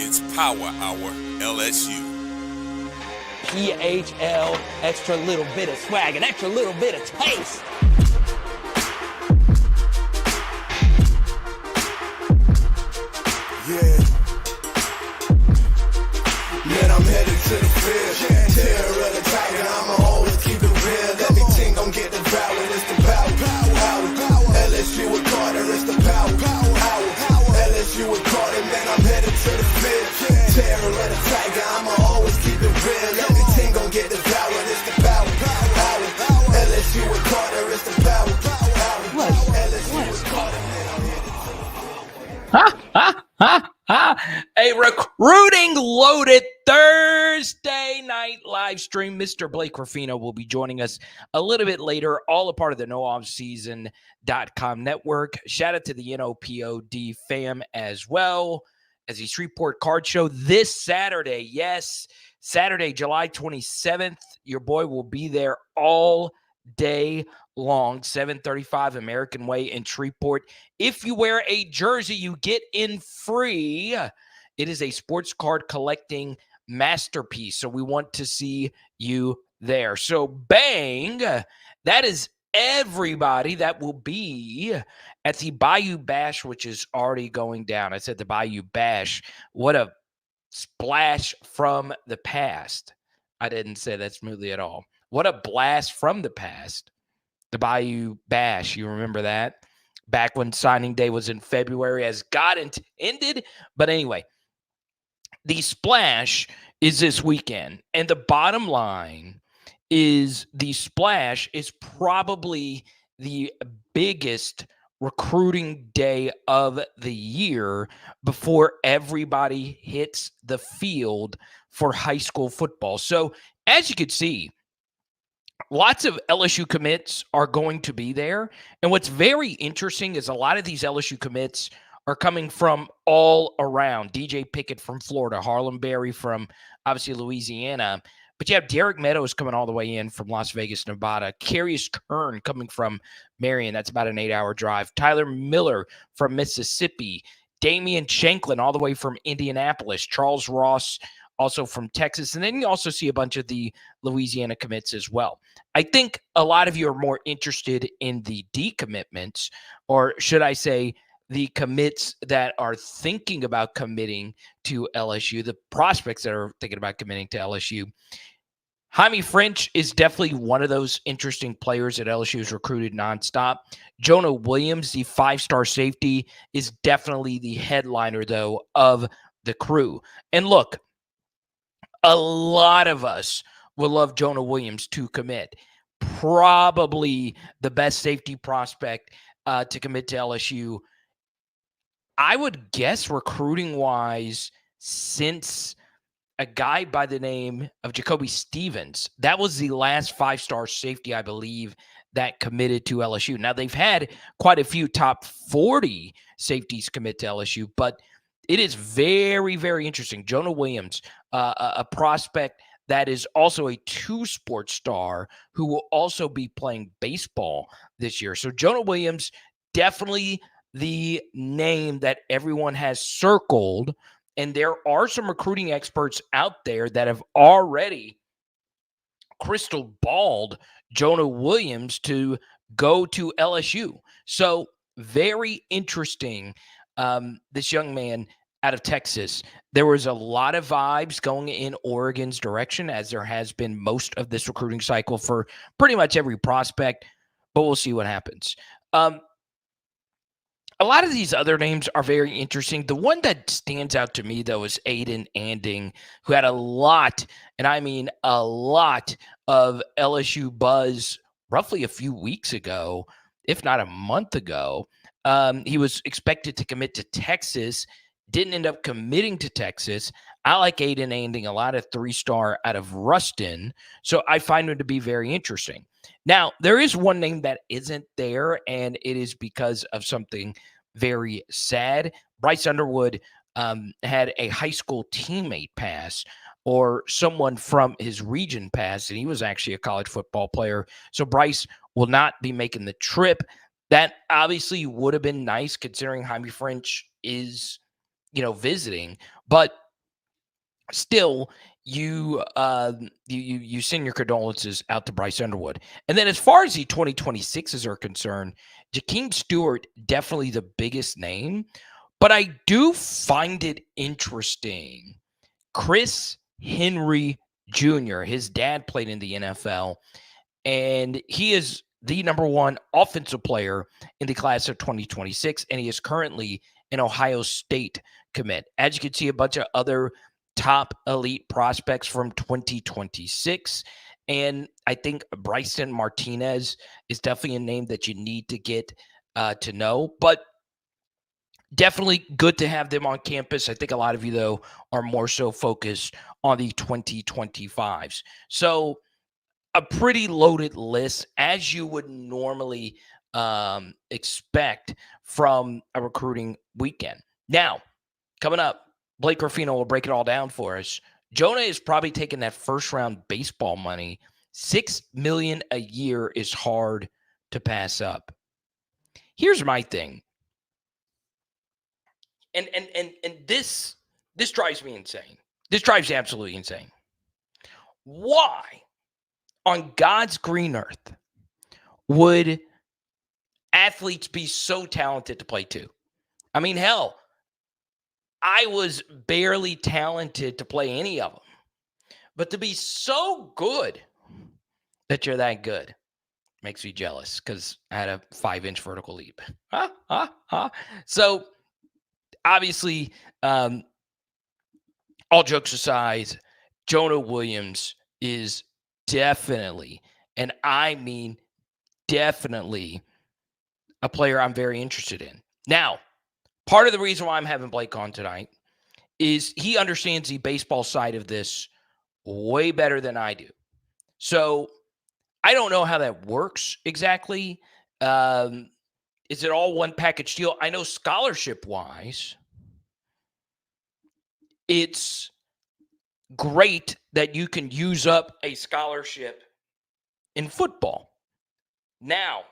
It's Power Hour LSU. PHL, extra little bit of swag, an extra little bit of taste. Yeah. Man, I'm headed to the field. Terror of the tiger, I'ma always keep it real. Everything gon' get devoured, it's the power. LSU with Carter, it's the power. LSU with Carter, man, I'm headed to the field. Terror of the tiger, I'ma always keep it real. Everything gon' get devoured, it's the power. LSU with Carter, it's the power. LSU with Carter, man, I'm headed to the A recruiting loaded Thursday night live stream. Mr. Blake Ruffino will be joining us a little bit later, all a part of the NoOffSeason.com network. Shout out to the NOPOD fam as well as the Shreveport Card Show this Saturday. Yes, Saturday, July 27th. Your boy will be there all day long, 735 American Way in Shreveport. If you wear a jersey, you get in free. It is a sports card collecting masterpiece. So we want to see you there. So bang, that is everybody that will be at the Bayou Bash, which is already going down. I said the Bayou Bash. What a splash from the past. I didn't say that smoothly at all. What a blast from the past. The Bayou Bash, you remember that? Back when signing day was in February as God intended. But anyway, the splash is this weekend. And the bottom line is the splash is probably the biggest recruiting day of the year before everybody hits the field for high school football. So as you can see, lots of LSU commits are going to be there. And what's very interesting is a lot of these LSU commits are coming from all around. DJ Pickett from Florida, Harlem Berry from, obviously, Louisiana. But you have Derek Meadows coming all the way in from Las Vegas, Nevada. Carius Kern coming from Marion. That's about an 8-hour drive. Tyler Miller from Mississippi. Damian Shanklin all the way from Indianapolis. Charles Ross also from Texas. And then you also see a bunch of the Louisiana commits as well. I think a lot of you are more interested in the decommitments, or should I say the commits that are thinking about committing to LSU, the prospects that are thinking about committing to LSU. Jaime French is definitely one of those interesting players that LSU has recruited nonstop. Jonah Williams, the 5-star safety, is definitely the headliner, though, of the crew. And look, a lot of us will love Jonah Williams to commit. Probably the best safety prospect to commit to LSU. I would guess recruiting-wise, since a guy by the name of Jacoby Stevens, that was the last 5-star safety, I believe, that committed to LSU. Now, they've had quite a few top 40 safeties commit to LSU, but it is very, very interesting. Jonah Williams, a prospect that is also a 2-sport star who will also be playing baseball this year. So Jonah Williams, definitely the name that everyone has circled. And there are some recruiting experts out there that have already crystal balled Jonah Williams to go to LSU. So very interesting. This young man out of Texas, there was a lot of vibes going in Oregon's direction, as there has been most of this recruiting cycle for pretty much every prospect, but we'll see what happens. A lot of these other names are very interesting. The one that stands out to me, though, is Aiden Anding, who had a lot, and I mean a lot, of LSU buzz roughly a few weeks ago, if not a month ago. He was expected to commit to Texas, didn't end up committing to Texas. I like Aiden Anding a lot, of 3-star out of Ruston, so I find him to be very interesting. Now, there is one name that isn't there, and it is because of something very sad. Bryce Underwood had a high school teammate pass, or someone from his region pass, and he was actually a college football player. So Bryce will not be making the trip. That obviously would have been nice, considering Jaime French is, visiting. But still, you send your condolences out to Bryce Underwood. And then as far as the 2026s are concerned, Jakeem Stewart, definitely the biggest name. But I do find it interesting. Chris Henry Jr., his dad played in the NFL, and he is the number one offensive player in the class of 2026, and he is currently an Ohio State commit. As you can see, a bunch of other top elite prospects from 2026. And I think Bryson Martinez is definitely a name that you need to get to know. But definitely good to have them on campus. I think a lot of you, though, are more so focused on the 2025s. So a pretty loaded list, as you would normally expect from a recruiting weekend. Now, coming up, Blake Ruffino will break it all down for us. Jonah is probably taking that first-round baseball money. $6 million a year is hard to pass up. Here's my thing. And this drives me insane. This drives me absolutely insane. Why on God's green earth would athletes be so talented to play two? I mean, hell, I was barely talented to play any of them. But to be so good that you're that good makes me jealous because I had a 5-inch vertical leap. So obviously, all jokes aside, Jonah Williams is definitely, and I mean definitely, a player I'm very interested in. Now, part of the reason why I'm having Blake on tonight is he understands the baseball side of this way better than I do. So I don't know how that works exactly. Is it all one package deal? I know scholarship-wise, it's great that you can use up a scholarship in football. Now,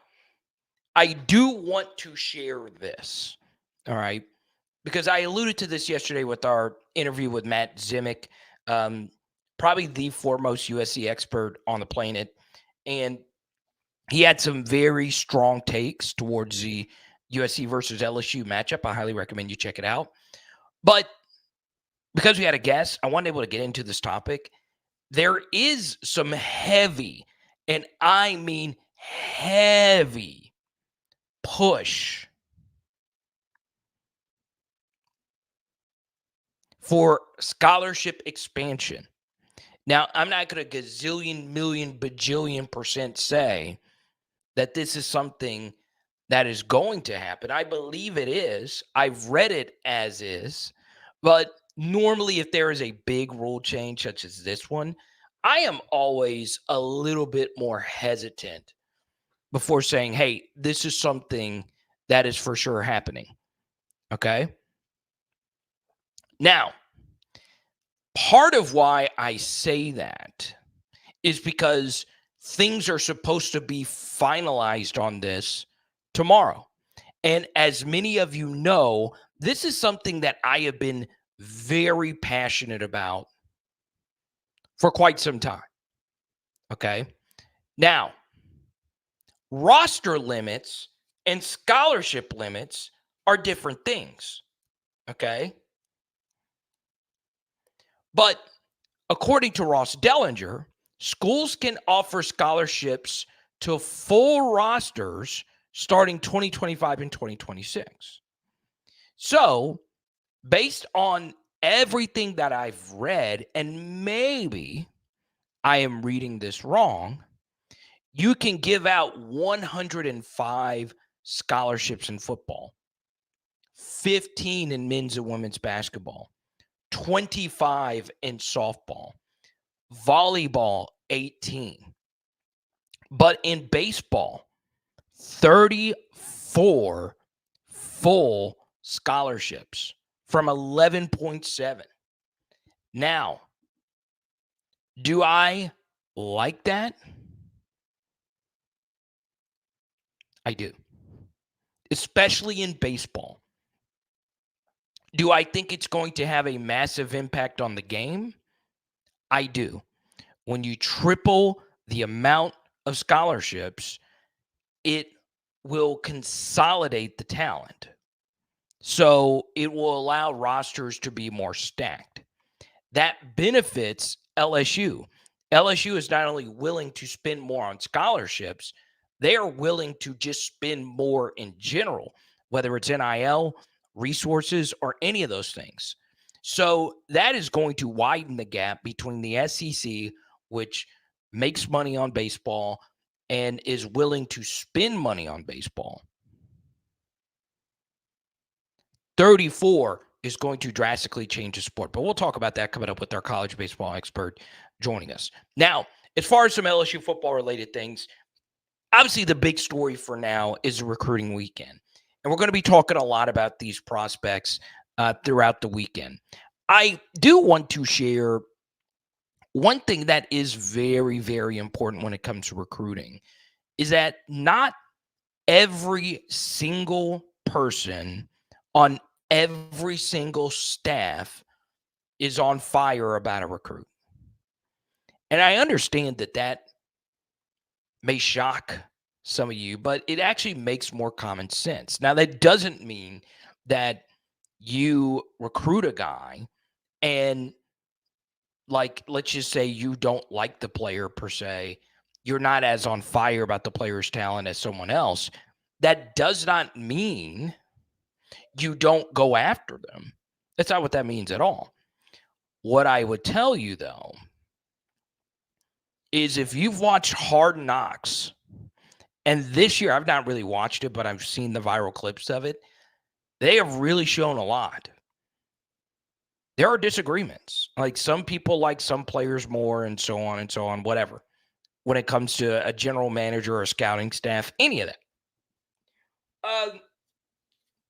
I do want to share this, all right, because I alluded to this yesterday with our interview with Matt Zimick, probably the foremost USC expert on the planet, and he had some very strong takes towards the USC versus LSU matchup. I highly recommend you check it out. But because we had a guest, I wasn't able to get into this topic. There is some heavy, and I mean heavy, push for scholarship expansion. Now, I'm not going to gazillion, million, bajillion % say that this is something that is going to happen. I believe it is. I've read it as is. But normally, if there is a big rule change such as this one, I am always a little bit more hesitant before saying, hey, this is something that is for sure happening. Okay? Now, part of why I say that is because things are supposed to be finalized on this tomorrow. And as many of you know, this is something that I have been very passionate about for quite some time. Okay? Now, roster limits and scholarship limits are different things. Okay? But according to Ross Dellinger, schools can offer scholarships to full rosters starting 2025 and 2026. So, based on everything that I've read, and maybe I am reading this wrong, you can give out 105 scholarships in football, 15 in men's and women's basketball, 25 in softball, volleyball, 18. But in baseball, 34 full scholarships from 11.7. Now, do I like that? I do. Especially in baseball. Do I think it's going to have a massive impact on the game? I do. When you triple the amount of scholarships, it will consolidate the talent. So it will allow rosters to be more stacked. That benefits LSU. LSU is not only willing to spend more on scholarships, they are willing to just spend more in general, whether it's NIL, resources, or any of those things. So that is going to widen the gap between the SEC, which makes money on baseball and is willing to spend money on baseball. 34 is going to drastically change the sport. But we'll talk about that coming up with our college baseball expert joining us. Now, as far as some LSU football-related things, obviously the big story for now is the recruiting weekend. And we're going to be talking a lot about these prospects throughout the weekend. I do want to share one thing that is very, very important when it comes to recruiting is that not every single person on every single staff is on fire about a recruit. And I understand that that may shock some of you, but it actually makes more common sense. Now, that doesn't mean that you recruit a guy and, like, let's just say you don't like the player per se. You're not as on fire about the player's talent as someone else. That does not mean you don't go after them. That's not what that means at all. What I would tell you, though, is if you've watched Hard Knocks, and this year I've not really watched it, but I've seen the viral clips of it, they have really shown a lot. There are disagreements. Like some people like some players more and so on, whatever. When it comes to a general manager or a scouting staff, any of that.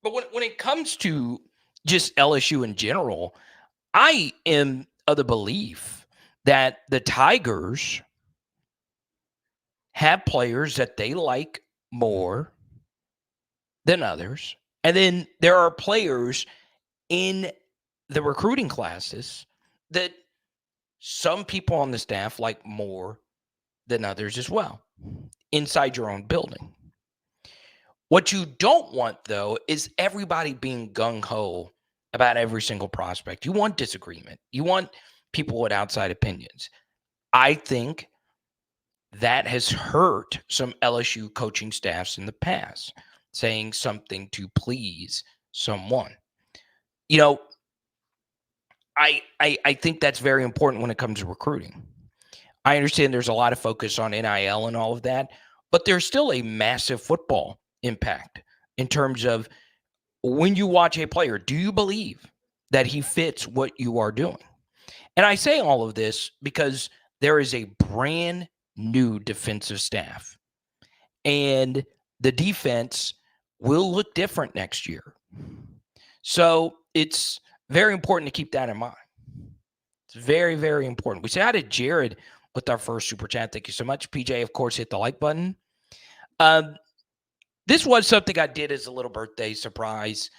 But when it comes to just LSU in general, I am of the belief that the Tigers have players that they like more than others. And then there are players in the recruiting classes that some people on the staff like more than others as well, inside your own building. What you don't want, though, is everybody being gung-ho about every single prospect. You want disagreement. You want people with outside opinions. I think that has hurt some LSU coaching staffs in the past, saying something to please someone. You know, I think that's very important when it comes to recruiting. I understand there's a lot of focus on NIL and all of that, but there's still a massive football impact in terms of when you watch a player, do you believe that he fits what you are doing? And I say all of this because there is a brand new defensive staff, and the defense will look different next year. So it's very important to keep that in mind. It's very, very important. We say hi to Jared with our first super chat. Thank you so much. PJ, of course, hit the like button. This was something I did as a little birthday surprise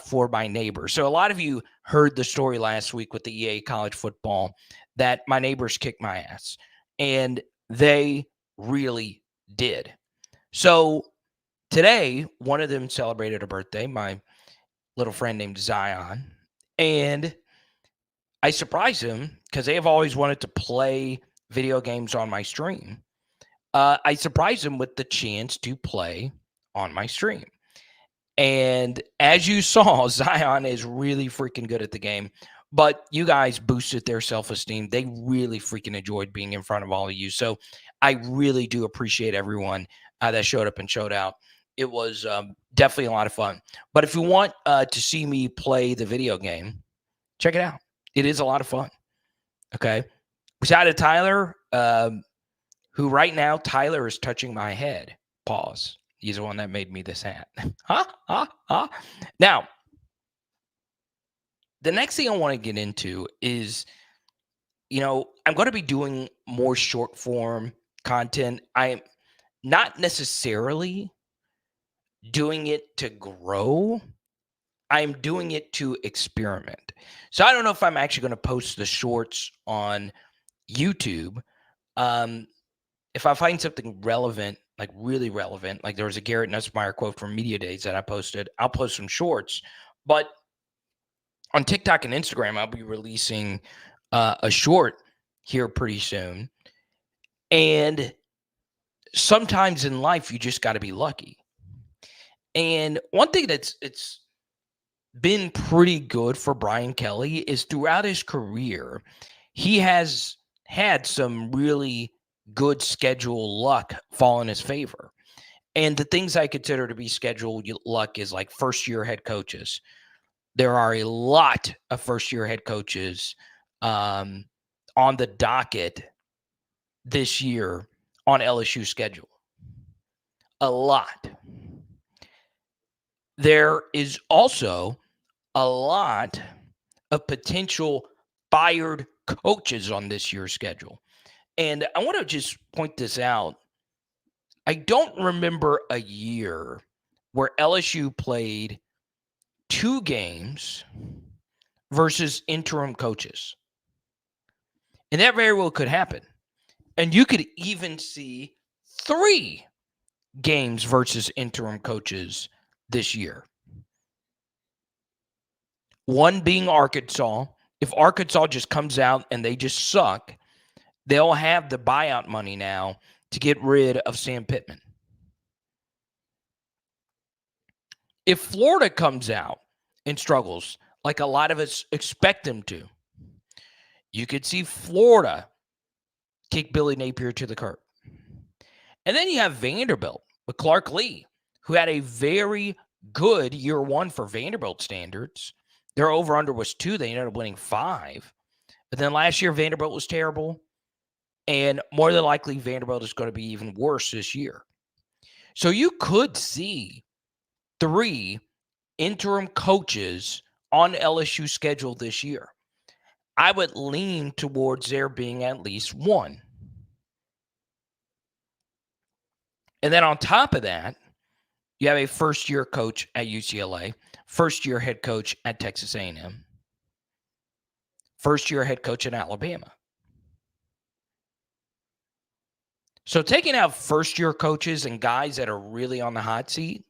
for my neighbor. So a lot of you heard the story last week with the EA college football that my neighbors kicked my ass, and they really did. So today, one of them celebrated a birthday, my little friend named Zion, and I surprised him because they have always wanted to play video games on my stream. I surprised him with the chance to play on my stream. And as you saw, Zion is really freaking good at the game, but you guys boosted their self-esteem. They really freaking enjoyed being in front of all of you. So I really do appreciate everyone that showed up and showed out. It was definitely a lot of fun. But if you want to see me play the video game, check it out. It is a lot of fun. Okay. Shout out to Tyler, who right now, Tyler is touching my head. Pause. He's the one that made me this hat. Now, the next thing I want to get into is, I'm going to be doing more short form content. I'm not necessarily doing it to grow. I'm doing it to experiment. So I don't know if I'm actually going to post the shorts on YouTube. If I find something relevant, like really relevant, like there was a Garrett Nussmeier quote from Media Days that I posted, I'll post some shorts. But on TikTok and Instagram, I'll be releasing a short here pretty soon. And sometimes in life, you just got to be lucky. And one thing it's been pretty good for Brian Kelly is throughout his career, he has had some really good schedule luck fall in his favor. And the things I consider to be schedule luck is like first-year head coaches. There are a lot of first-year head coaches on the docket this year on LSU schedule. A lot. There is also a lot of potential fired coaches on this year's schedule. And I want to just point this out. I don't remember a year where LSU played 2 games versus interim coaches. And that very well could happen. And you could even see 3 games versus interim coaches this year. One being Arkansas. If Arkansas just comes out and they just suck, they'll have the buyout money now to get rid of Sam Pittman. If Florida comes out and struggles, like a lot of us expect them to, you could see Florida kick Billy Napier to the curb. And then you have Vanderbilt with Clark Lee, who had a very good year one for Vanderbilt standards. Their over-under was 2. They ended up winning 5. But then last year, Vanderbilt was terrible. And more than likely, Vanderbilt is going to be even worse this year. So you could see 3 interim coaches on LSU schedule this year. I would lean towards there being at least 1. And then on top of that, you have a first-year coach at UCLA, first-year head coach at Texas A&M, first-year head coach at Alabama. So taking out first-year coaches and guys that are really on the hot seat,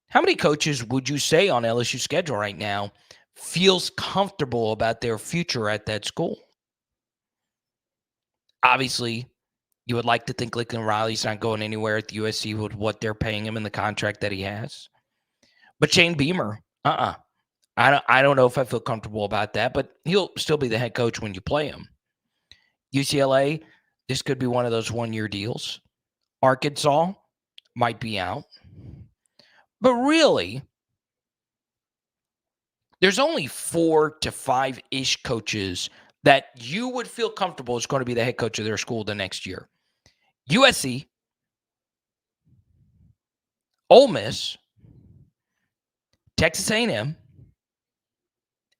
how many coaches would you say on LSU schedule right now feels comfortable about their future at that school? Obviously, you would like to think Lincoln Riley's not going anywhere at the USC with what they're paying him and the contract that he has. But Shane Beamer, I don't know if I feel comfortable about that, but he'll still be the head coach when you play him. UCLA, this could be one of those one-year deals. Arkansas might be out. But really, there's only 4 to 5-ish coaches that you would feel comfortable is going to be the head coach of their school the next year. USC, Ole Miss, Texas A&M,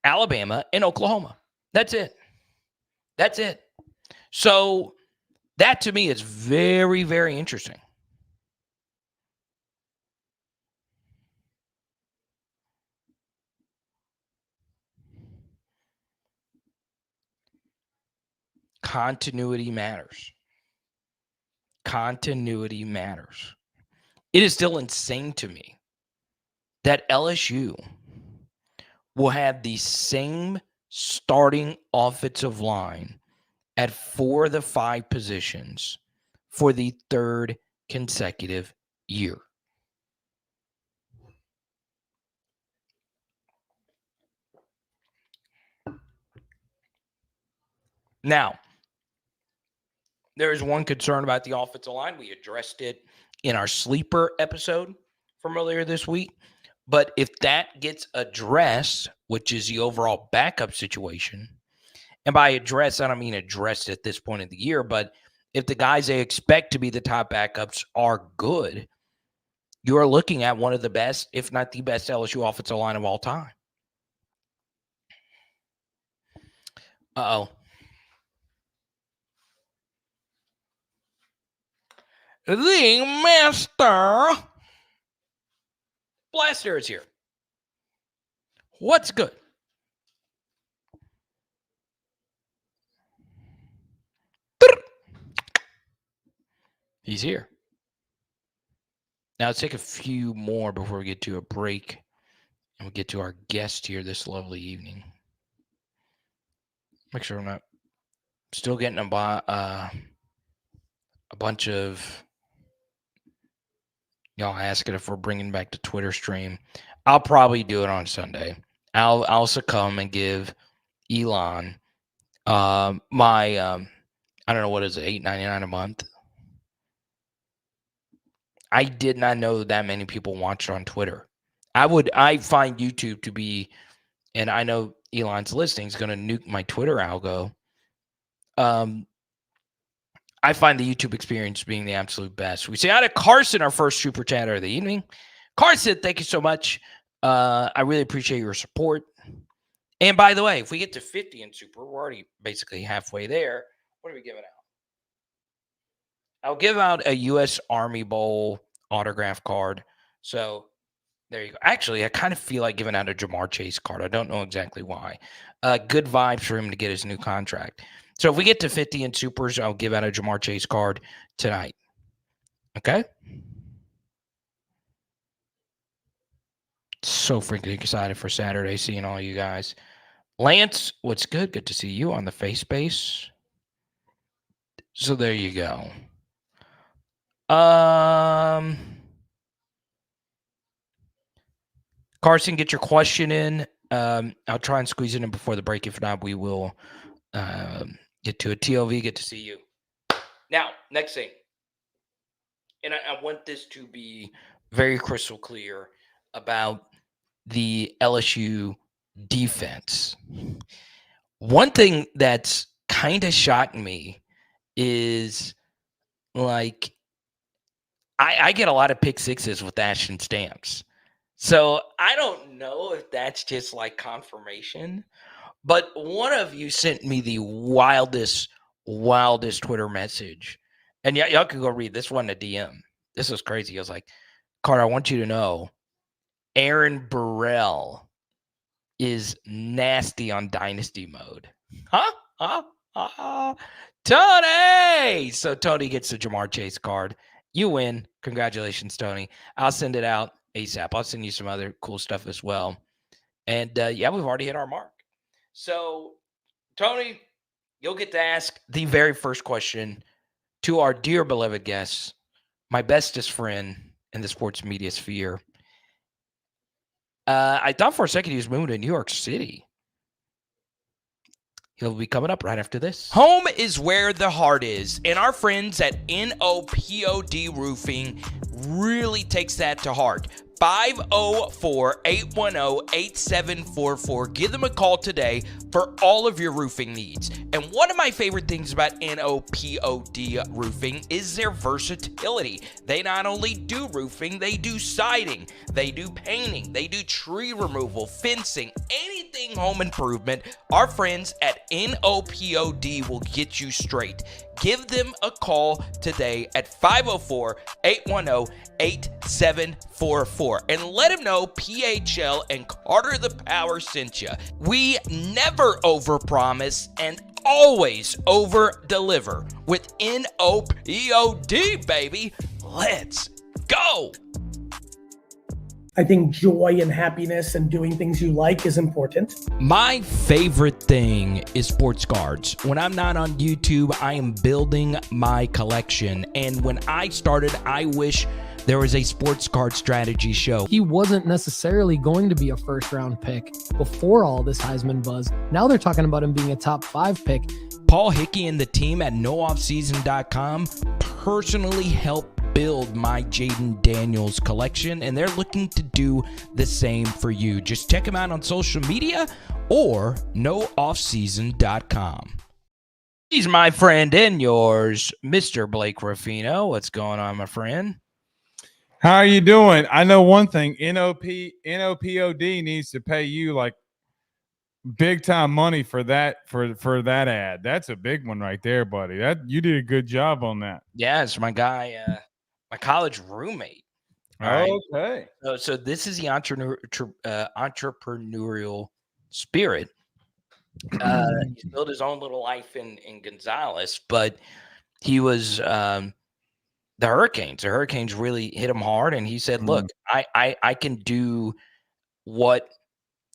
Alabama, and Oklahoma. That's it. That's it. So that to me is very, very interesting. Continuity matters. Continuity matters. It is still insane to me that LSU will have the same starting offensive line at 4 of the 5 positions for the 3rd consecutive year. Now, there is one concern about the offensive line. We addressed it in our sleeper episode from earlier this week. But if that gets addressed, which is the overall backup situation, and by address, I don't mean addressed at this point of the year, but if the guys they expect to be the top backups are good, you are looking at one of the best, if not the best, LSU offensive line of all time. Uh-oh. The Master Blaster is here. What's good? He's here. Now let's take a few more before we get to a break and we get to our guest here this lovely evening. Make sure I'm not still getting a bunch of y'all asking if we're bringing back the Twitter stream. I'll probably do it on Sunday. I'll also come and give Elon my I don't know, what is it, $8.99 a month. I did not know that many people watched on Twitter. I find YouTube to be, and I know Elon's listing is going to nuke my Twitter algo. I find the YouTube experience being the absolute best. We say hi to Carson, our first super chatter of the evening. Carson, thank you so much. I really appreciate your support. And by the way, if we get to 50 in super, we're already basically halfway there. What are we giving out? I'll give out a U.S. Army Bowl autograph card. So there you go. Actually, I kind of feel like giving out a Jamar Chase card. I don't know exactly why. Good vibes for him to get his new contract. So if we get to 50 in supers, I'll give out a Jamar Chase card tonight. Okay? So freaking excited for Saturday, seeing all you guys. Lance, what's good? Good to see you on the face base. So there you go. Carson, get your question in. I'll try and squeeze it in before the break. If not, we will get to a TLV. Get to see you. Now, next thing. And I want this to be very crystal clear about the LSU defense. One thing that's kind of shocked me is, like, I get a lot of pick sixes with Ashton Stamps. So I don't know if that's just like confirmation, but one of you sent me the wildest Twitter message. And y'all can go read this one, a DM. This was crazy. I was like, Carter, I want you to know Aaron Burrell is nasty on Dynasty mode. Tony! So Tony gets the Jamar Chase card. You win. Congratulations, Tony. I'll send it out ASAP. I'll send you some other cool stuff as well. And, yeah, we've already hit our mark. So, Tony, you'll get to ask the very first question to our dear beloved guest, my bestest friend in the sports media sphere. I thought for a second he was moving to New York City. He'll be coming up right after this. Home is where the heart is, and our friends at NOPOD Roofing really takes that to heart. 504-810-8744. Give them a call today for all of your roofing needs. And one of my favorite things about NOPOD Roofing is their versatility. They not only do roofing, they do siding, they do painting, they do tree removal, fencing, anything home improvement. Our friends at NOPOD will get you straight. Give them a call today at 504-810-8744 and let them know PHL and Carter the Power sent you. We never overpromise and always over-deliver with NOPOD, baby. Let's go. I think joy and happiness and doing things you like is important. My favorite thing is sports cards. When I'm not on YouTube, I am building my collection. And when I started, I wish there was a sports card strategy show. He wasn't necessarily going to be a first-round pick before all this Heisman buzz. Now they're talking about him being a top 5 pick. Paul Hickey and the team at nooffseason.com personally helped build my Jaden Daniels collection, and they're looking to do the same for you. Just check them out on social media or nooffseason.com. He's my friend and yours, Mr. Blake Ruffino. What's going on, my friend? How are you doing? I know one thing. NOPOD needs to pay you like big time money for that that ad. That's a big one right there, buddy. That you did a good job on that. Yeah, it's my guy, my college roommate. All right. Okay. So this is the entrepreneurial spirit. He's built his own little life in Gonzales, but he was the Hurricanes. The Hurricanes really hit him hard, and he said, "Look, I can do what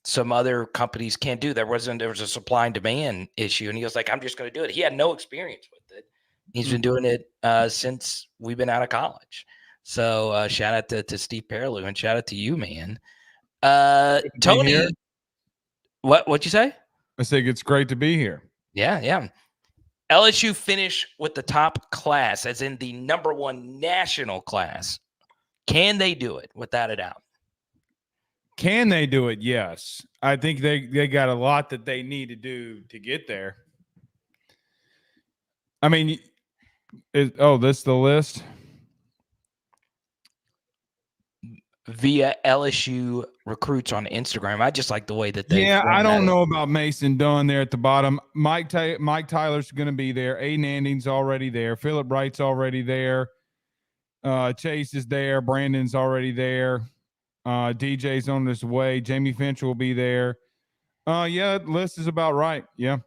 some other companies can't do." There was a supply and demand issue, and he was like, "I'm just going to do it." He had no experience with it. He's been doing it since we've been out of college. So shout out to Steve Perlew, and shout out to you, man. Tony, what'd you say? I think it's great to be here. Yeah. LSU finished with the top class, as in the number one national class. Can they do it? Without a doubt. Can they do it? Yes. I think they got a lot that they need to do to get there. I mean, that's the list. Via LSU recruits on Instagram. I just like the way that they. Yeah, I don't know about Mason Dunn there at the bottom. Mike Tyler's going to be there. Aiden Anding's already there. Philip Wright's already there. Chase is there. Brandon's already there. DJ's on his way. Jamie Finch will be there. Yeah, the list is about right. Yeah.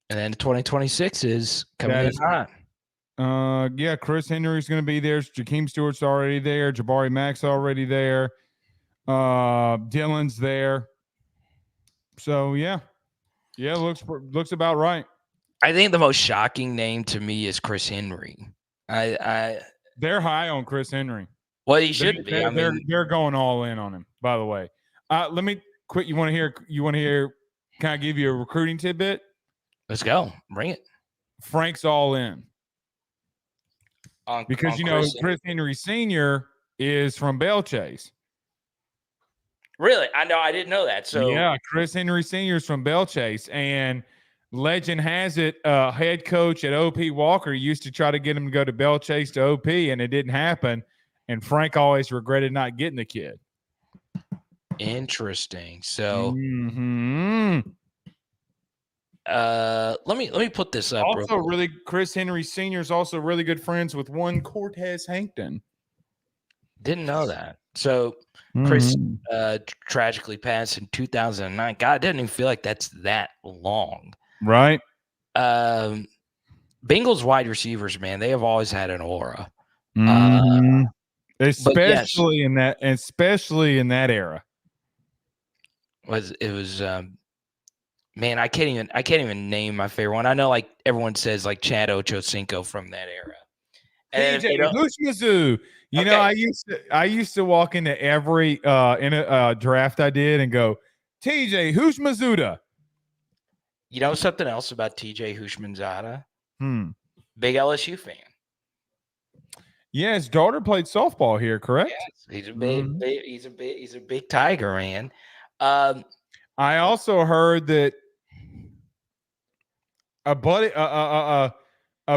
And then 2026 is coming in hot. Yeah, Chris Henry's going to be there. Jakeem Stewart's already there. Jabari Mack's already there. Dylan's there. So yeah, looks about right. I think the most shocking name to me is Chris Henry. They're high on Chris Henry. Well, he should be. They're going all in on him. By the way, let me quit. You want to hear? Can I give you a recruiting tidbit? Let's go. Bring it. Frank's all in. Because Chris Henry Sr. is from Bell Chase. Really? I know. I didn't know that. So yeah, Chris Henry Sr. is from Bell Chase, and legend has it, head coach at OP Walker used to try to get him to go to Bell Chase to OP, and it didn't happen. And Frank always regretted not getting the kid. Interesting. So, let me put this up. Also, Chris Henry Sr. is also really good friends with one Cortez Hankton. Didn't know that. So Chris tragically passed in 2009. God, it doesn't even feel like that's that long. Right. Bengals wide receivers, man, they have always had an aura. Especially in that era. Man, I can't even name my favorite one. I know, like, everyone says, like, Chad Ochocinco from that era. And Mizzou. I used to walk into every in a draft I did and go, TJ, who's Mizzouda? You know something else about TJ Hushmanzada? Big LSU fan. Yeah, his daughter played softball here, correct? Yes, he's a big Tiger, man. I also heard that a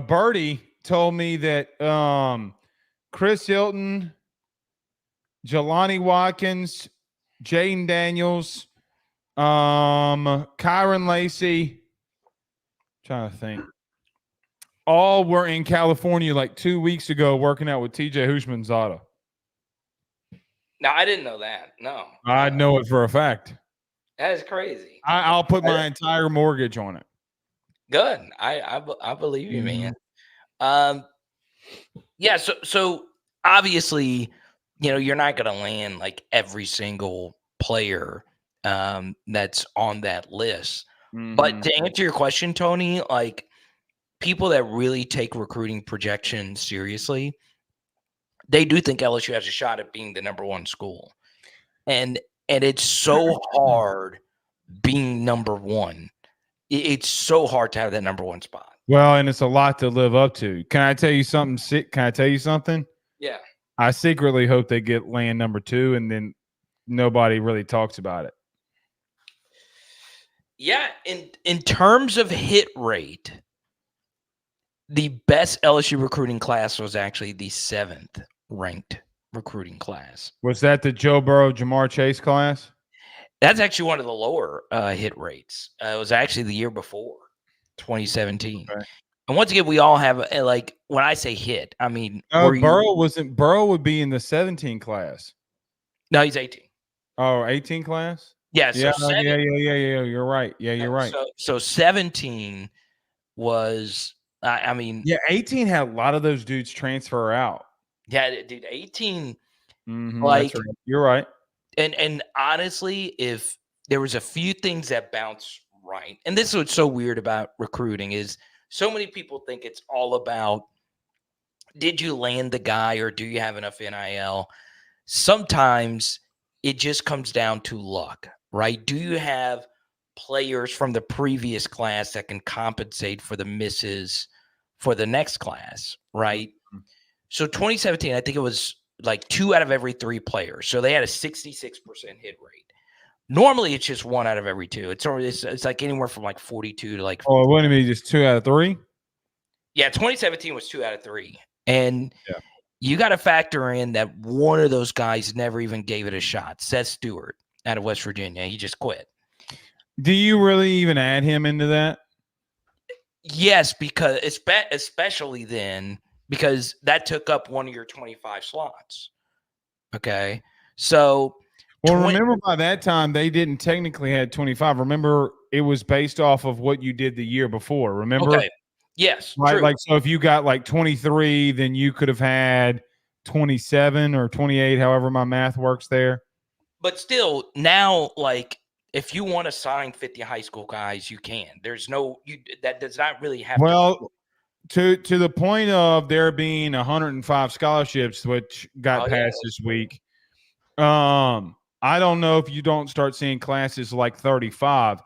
birdie told me that Chris Hilton, Jelani Watkins, Jaden Daniels, Kyron Lacey, trying to think, all were in California like 2 weeks ago working out with TJ Hushmanzada. No, I didn't know that. No. I know it for a fact. That is crazy. I'll put my entire mortgage on it. Good. I believe you, man. Yeah, so obviously, you're not going to land like every single player that's on that list. But to answer your question, Tony, like, people that really take recruiting projections seriously, they do think LSU has a shot at being the number one school. And it's so hard being number one. It's so hard to have that number one spot. Well, and it's a lot to live up to. Can I tell you something? Yeah. I secretly hope they get land number 2, and then nobody really talks about it. Yeah. In terms of hit rate, the best LSU recruiting class was actually the 7th ranked recruiting class. Was that the Joe Burrow, Jamar Chase class? That's actually one of the lower hit rates. It was actually the year before, 2017. And once again, we all have like when I say hit, I mean Burrow would be in the 17 class. No, he's 18. Oh, 18 class? Yeah, so yeah. You're right. Yeah, you're right. So 17 was I mean, yeah, 18 had a lot of those dudes transfer out. Yeah, dude, 18 that's right. You're right. And honestly, if there was a few things that bounce right, and this is what's so weird about recruiting is so many people think it's all about did you land the guy or do you have enough NIL? Sometimes it just comes down to luck, right? Do you have players from the previous class that can compensate for the misses for the next class, right? Mm-hmm. So 2017, I think it was like 2 out of every 3 players. So they had a 66% hit rate. Normally, it's just 1 out of every 2. It's like anywhere from like 42 to like. Oh, it wouldn't be just 2 out of 3? Yeah, 2017 was 2 out of 3. And you got to factor in that one of those guys never even gave it a shot. Seth Stewart out of West Virginia. He just quit. Do you really even add him into that? Yes, because especially then, because that took up one of your 25 slots. Okay. So. Well, remember by that time, they didn't technically had 25. Remember, it was based off of what you did the year before. Remember? Okay. Yes. Right. True. Like, so if you got like 23, then you could have had 27 or 28, however my math works there. But still, now, like, if you want to sign 50 high school guys, you can. There's that does not really have. Well, to the point of there being 105 scholarships, which got passed this week. I don't know if you don't start seeing classes like 35.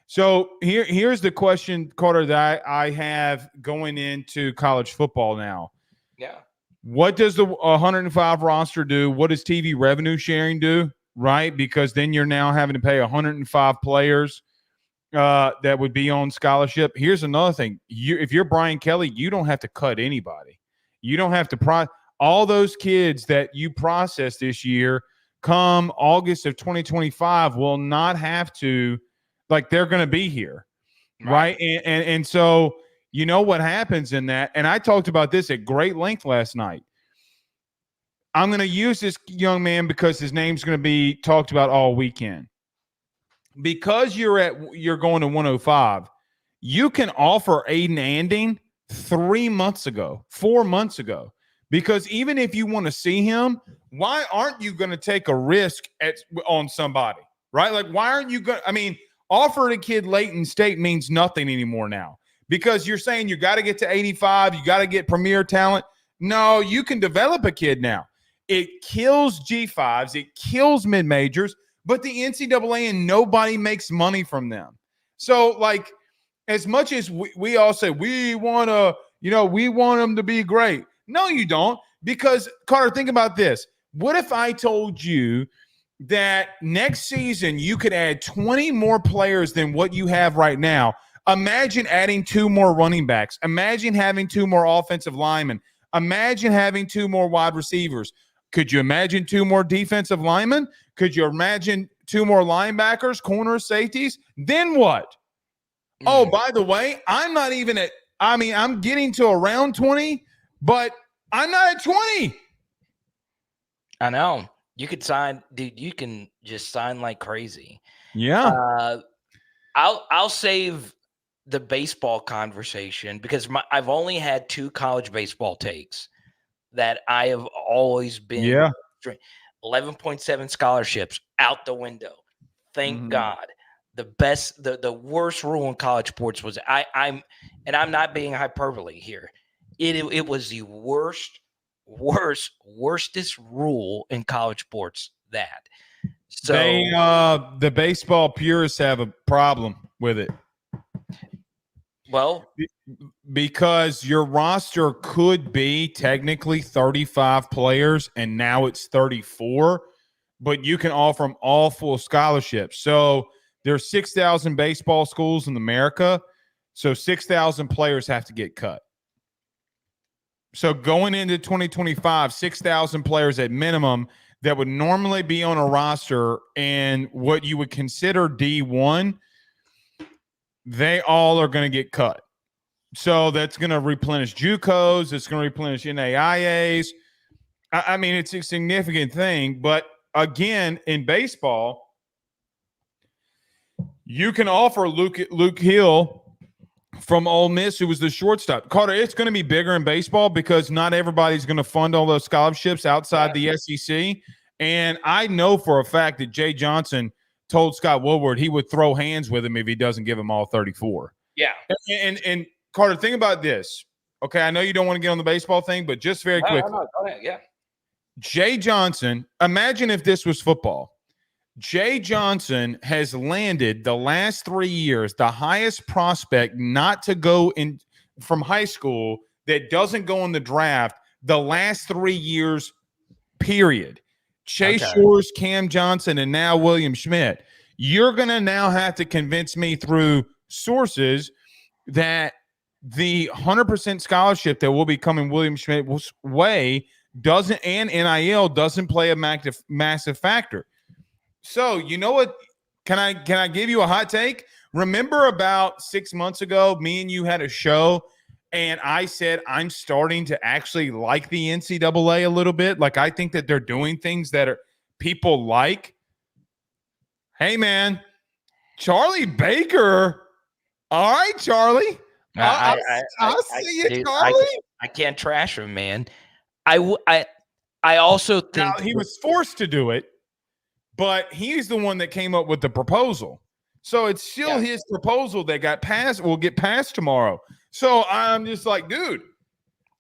So here's the question, Carter, that I have going into college football now. Yeah. What does the 105 roster do? What does TV revenue sharing do? Right? Because then you're now having to pay 105 players that would be on scholarship. Here's another thing. If you're Brian Kelly, you don't have to cut anybody. You don't have to all those kids that you process this year come August of 2025 will not have to, like, they're going to be here, right? And so you know what happens in that, and I talked about this at great length last night. I'm going to use this young man because his name's going to be talked about all weekend. Because you're going to 105, you can offer Aiden Anding 4 months ago. Because even if you want to see him, why aren't you going to take a risk on somebody, right? Like, why aren't you going – I mean, offering a kid Layton State means nothing anymore now because you're saying you got to get to 85, you got to get premier talent. No, you can develop a kid now. It kills G5s, it kills mid-majors, but the NCAA and nobody makes money from them. So, like, as much as we all say we want them to be great. No, you don't. Because, Carter, think about this. What if I told you that next season you could add 20 more players than what you have right now? Imagine adding 2 more running backs. Imagine having 2 more offensive linemen. Imagine having 2 more wide receivers. Could you imagine 2 more defensive linemen? Could you imagine 2 more linebackers, corners, safeties? Then what? Oh, by the way, I'm getting to around 20, but I'm not at 20. I know. You could sign, dude. You can just sign like crazy. Yeah. I'll save the baseball conversation because I've only had 2 college baseball takes that I have always been. Yeah. 11.7 scholarships out the window. Thank God. The worst rule in college sports was I'm not being hyperbole here. It was the worstest rule in college sports that. So the baseball purists have a problem with it. Well, because your roster could be technically 35 players and now it's 34, but you can offer them all full scholarships. So there's 6,000 baseball schools in America. So 6,000 players have to get cut. So going into 2025, 6,000 players at minimum that would normally be on a roster and what you would consider D1, they all are going to get cut. So that's going to replenish JUCOs. It's going to replenish NAIAs. I mean, it's a significant thing. But again, in baseball, you can offer Luke Hill from Ole Miss, who was the shortstop. Carter, it's going to be bigger in baseball because not everybody's going to fund all those scholarships outside the SEC. And I know for a fact that Jay Johnson told Scott Woodward he would throw hands with him if he doesn't give him all 34. Yeah. And Carter, think about this. Okay, I know you don't want to get on the baseball thing, but just very quickly. No, go ahead. Yeah. Jay Johnson, imagine if this was football. Jay Johnson has landed the last 3 years the highest prospect not to go in from high school that doesn't go in the draft the last 3 years, period. Chase Shores, Cam Johnson, and now William Schmidt. You're going to now have to convince me through sources that the 100% scholarship that will be coming William Schmidt's way doesn't, and NIL doesn't play a massive factor. So, you know what? Can I give you a hot take? Remember about 6 months ago, me and you had a show, and I said I'm starting to actually like the NCAA a little bit. Like, I think that they're doing things that are people like. Hey, man, Charlie Baker. All right, Charlie. I'll see you, Charlie. I can't trash him, man. I also think now, he was forced to do it. But he's the one that came up with the proposal. So it's still his proposal that got passed, will get passed tomorrow. So I'm just like, dude,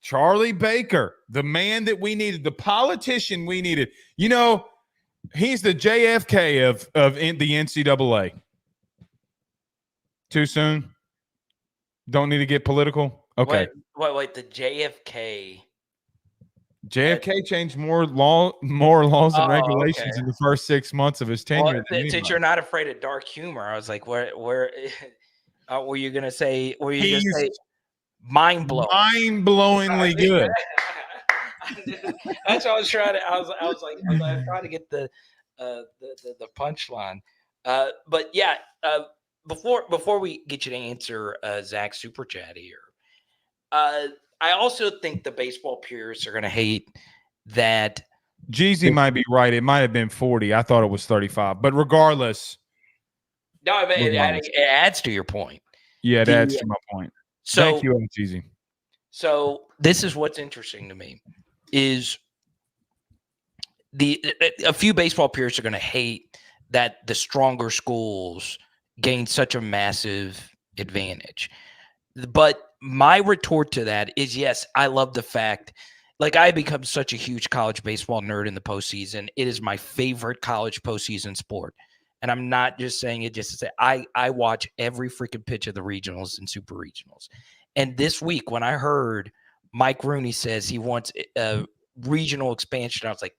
Charlie Baker, the man that we needed, the politician we needed. You know, he's the JFK of the NCAA. Too soon? Don't need to get political? Okay. Wait, the JFK. JFK changed more laws and regulations in the first 6 months of his tenure. Since you're not afraid of dark humor, I was like, where were you gonna say? Were you gonna say mind blowing? Mind-blowingly good. That's what I was trying to. I was trying to get the punchline. But yeah, before we get you to answer Zach's super chat here, I also think the baseball purists are going to hate that. Jeezy might be right. It might have been 40. I thought it was 35. But regardless. No, I mean, it adds to your point. Yeah, it adds to my point. So, thank you, Jeezy. So this is what's interesting to me is a few baseball purists are going to hate that the stronger schools gain such a massive advantage. But my retort to that is, yes, I love the fact, like, I become such a huge college baseball nerd in the postseason. It is my favorite college postseason sport. And I'm not just saying it just to say I watch every freaking pitch of the regionals and super regionals. And this week, when I heard Mike Rooney says he wants a regional expansion, I was like,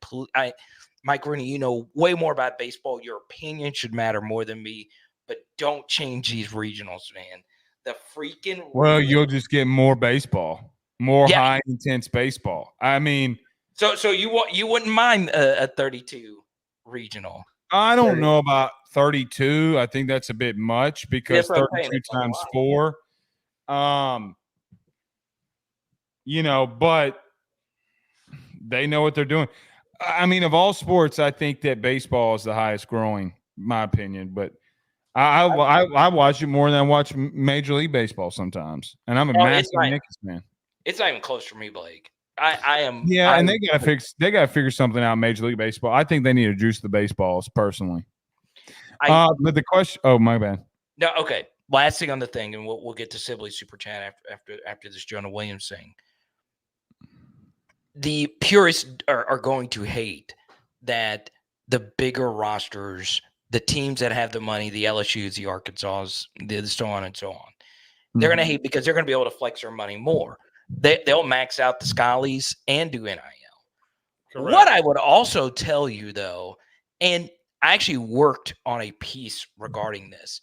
Mike Rooney, you know way more about baseball. Your opinion should matter more than me, but don't change these regionals, man. The freaking you'll just get more baseball, more high intense baseball. I mean, so you wouldn't mind a 32 regional? I don't know about 32. I think that's a bit much because 32 times 4. You know, but they know what they're doing. I mean, of all sports, I think that baseball is the highest growing, in my opinion, but I watch it more than I watch Major League Baseball sometimes, and I'm a massive Yankees fan. It's not even close for me, Blake. I am. Yeah, and they gotta figure something out in Major League Baseball. I think they need to juice the baseballs personally. But the question. Oh, my bad. No, okay. Last thing on the thing, and we'll get to Sibley's super chat after this Jonah Williams thing. The purists are going to hate that the bigger rosters, the teams that have the money, the LSUs, the Arkansas, the so on and so on, they're going to hate because they're going to be able to flex their money more. They'll max out the Scallies and do NIL. Correct. What I would also tell you, though, and I actually worked on a piece regarding this,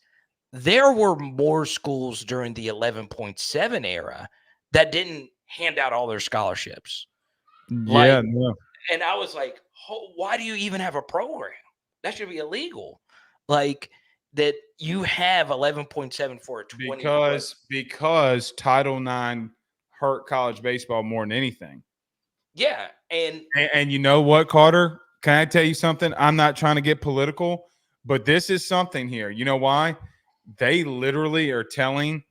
there were more schools during the 11.7 era that didn't hand out all their scholarships. Yeah. And I was like, why do you even have a program? That should be illegal. Like, that you have 11.7 for a 20 because Title IX hurt college baseball more than anything. Yeah, and you know what, Carter? Can I tell you something? I'm not trying to get political, but this is something here. You know why? They literally are telling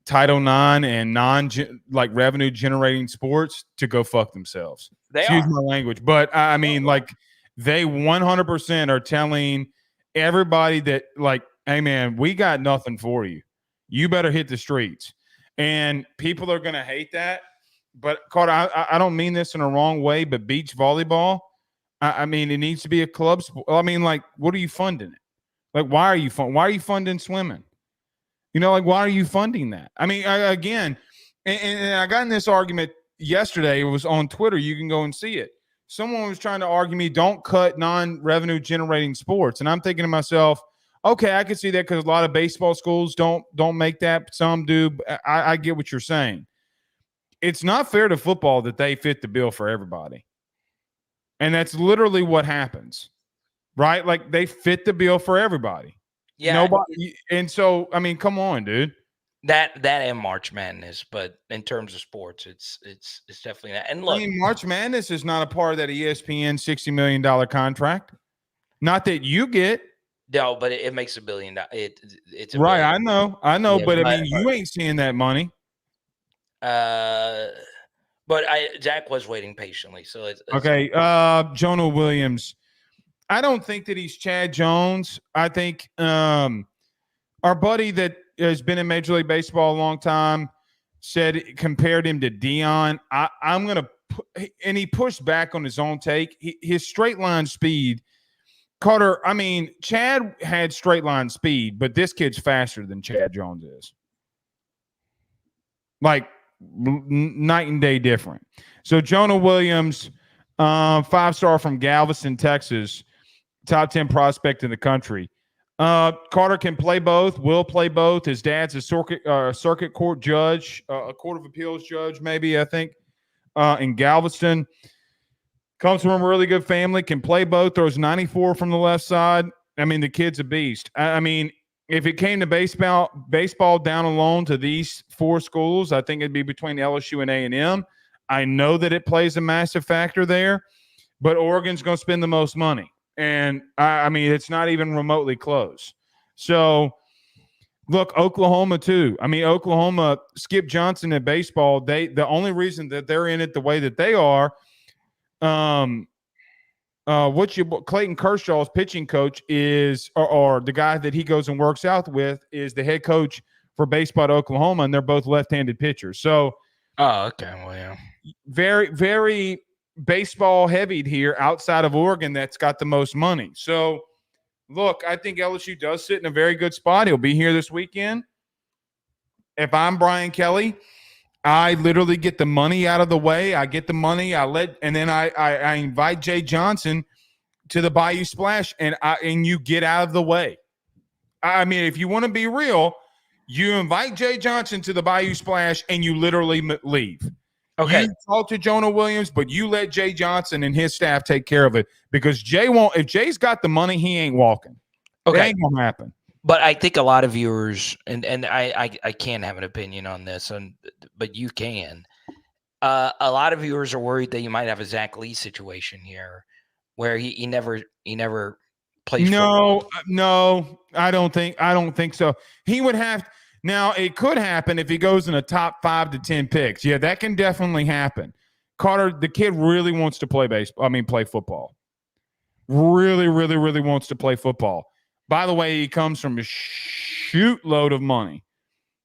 Title IX and revenue generating sports to go fuck themselves. Excuse my language, but I mean, like, they 100% are telling everybody that, like, hey man, we got nothing for you. You better hit the streets. And people are going to hate that. But Carter, I don't mean this in a wrong way, but beach volleyball, I mean, it needs to be a club sport. I mean, like, what are you funding it? Like, why are you funding swimming? You know, like, why are you funding that? I mean, again, and I got in this argument yesterday. It was on Twitter. You can go and see it. Someone was trying to argue me, don't cut non-revenue generating sports. And I'm thinking to myself, okay, I can see that because a lot of baseball schools don't make that. Some do. I get what you're saying. It's not fair to football that they fit the bill for everybody. And that's literally what happens, right? Like, they fit the bill for everybody. Yeah. Nobody. And so, I mean, come on, dude. That and March Madness, but in terms of sports, it's definitely that. And look, I mean, March Madness is not a part of that ESPN $60 million contract. Not that you get. No, but it makes $1 billion. It's right. $1 billion. I know, yeah, but I mean, you ain't seeing that money. But Jack was waiting patiently. So it's okay. Jonah Williams. I don't think that he's Chad Jones. I think our buddy that has been in Major League Baseball a long time compared him to Dion. I'm gonna and he pushed back on his own take. His straight line speed, Carter. I mean, Chad had straight line speed, but this kid's faster than Chad Jones is. Like, night and day different. So Jonah Williams, 5-star from Galveston, Texas, top 10 prospect in the country. Carter can play both, will play both. His dad's a circuit court judge, a court of appeals judge, maybe, I think, in Galveston. Comes from a really good family, can play both, throws 94 from the left side. I mean, the kid's a beast. I mean, if it came to baseball down alone to these four schools, I think it'd be between LSU and A&M. I know that it plays a massive factor there, but Oregon's going to spend the most money. And, I mean, it's not even remotely close. So, look, Oklahoma too. I mean, Oklahoma, Skip Johnson at baseball, the only reason that they're in it the way that they are, Clayton Kershaw's pitching coach is, or the guy that he goes and works out with, is the head coach for baseball at Oklahoma, and they're both left-handed pitchers. So, okay, well, yeah, very, very baseball heavy here outside of Oregon that's got the most money. So, look, I think LSU does sit in a very good spot. He'll be here this weekend. If I'm Brian Kelly, I literally get the money out of the way. I get the money. And then I invite Jay Johnson to the Bayou Splash, and you get out of the way. I mean, if you want to be real, you invite Jay Johnson to the Bayou Splash, and you literally leave. Okay. You talk to Jonah Williams, but you let Jay Johnson and his staff take care of it, because Jay won't. If Jay's got the money, he ain't walking. Okay. It ain't gonna happen. But I think a lot of viewers, and I can't have an opinion on this, but you can. A lot of viewers are worried that you might have a Zach Lee situation here, where he never plays. No, I don't think so. He would have. Now, it could happen if he goes in the top 5 to 10 picks. Yeah, that can definitely happen. Carter, the kid really wants to play play football. Really, really, really wants to play football. By the way, he comes from a shoot load of money.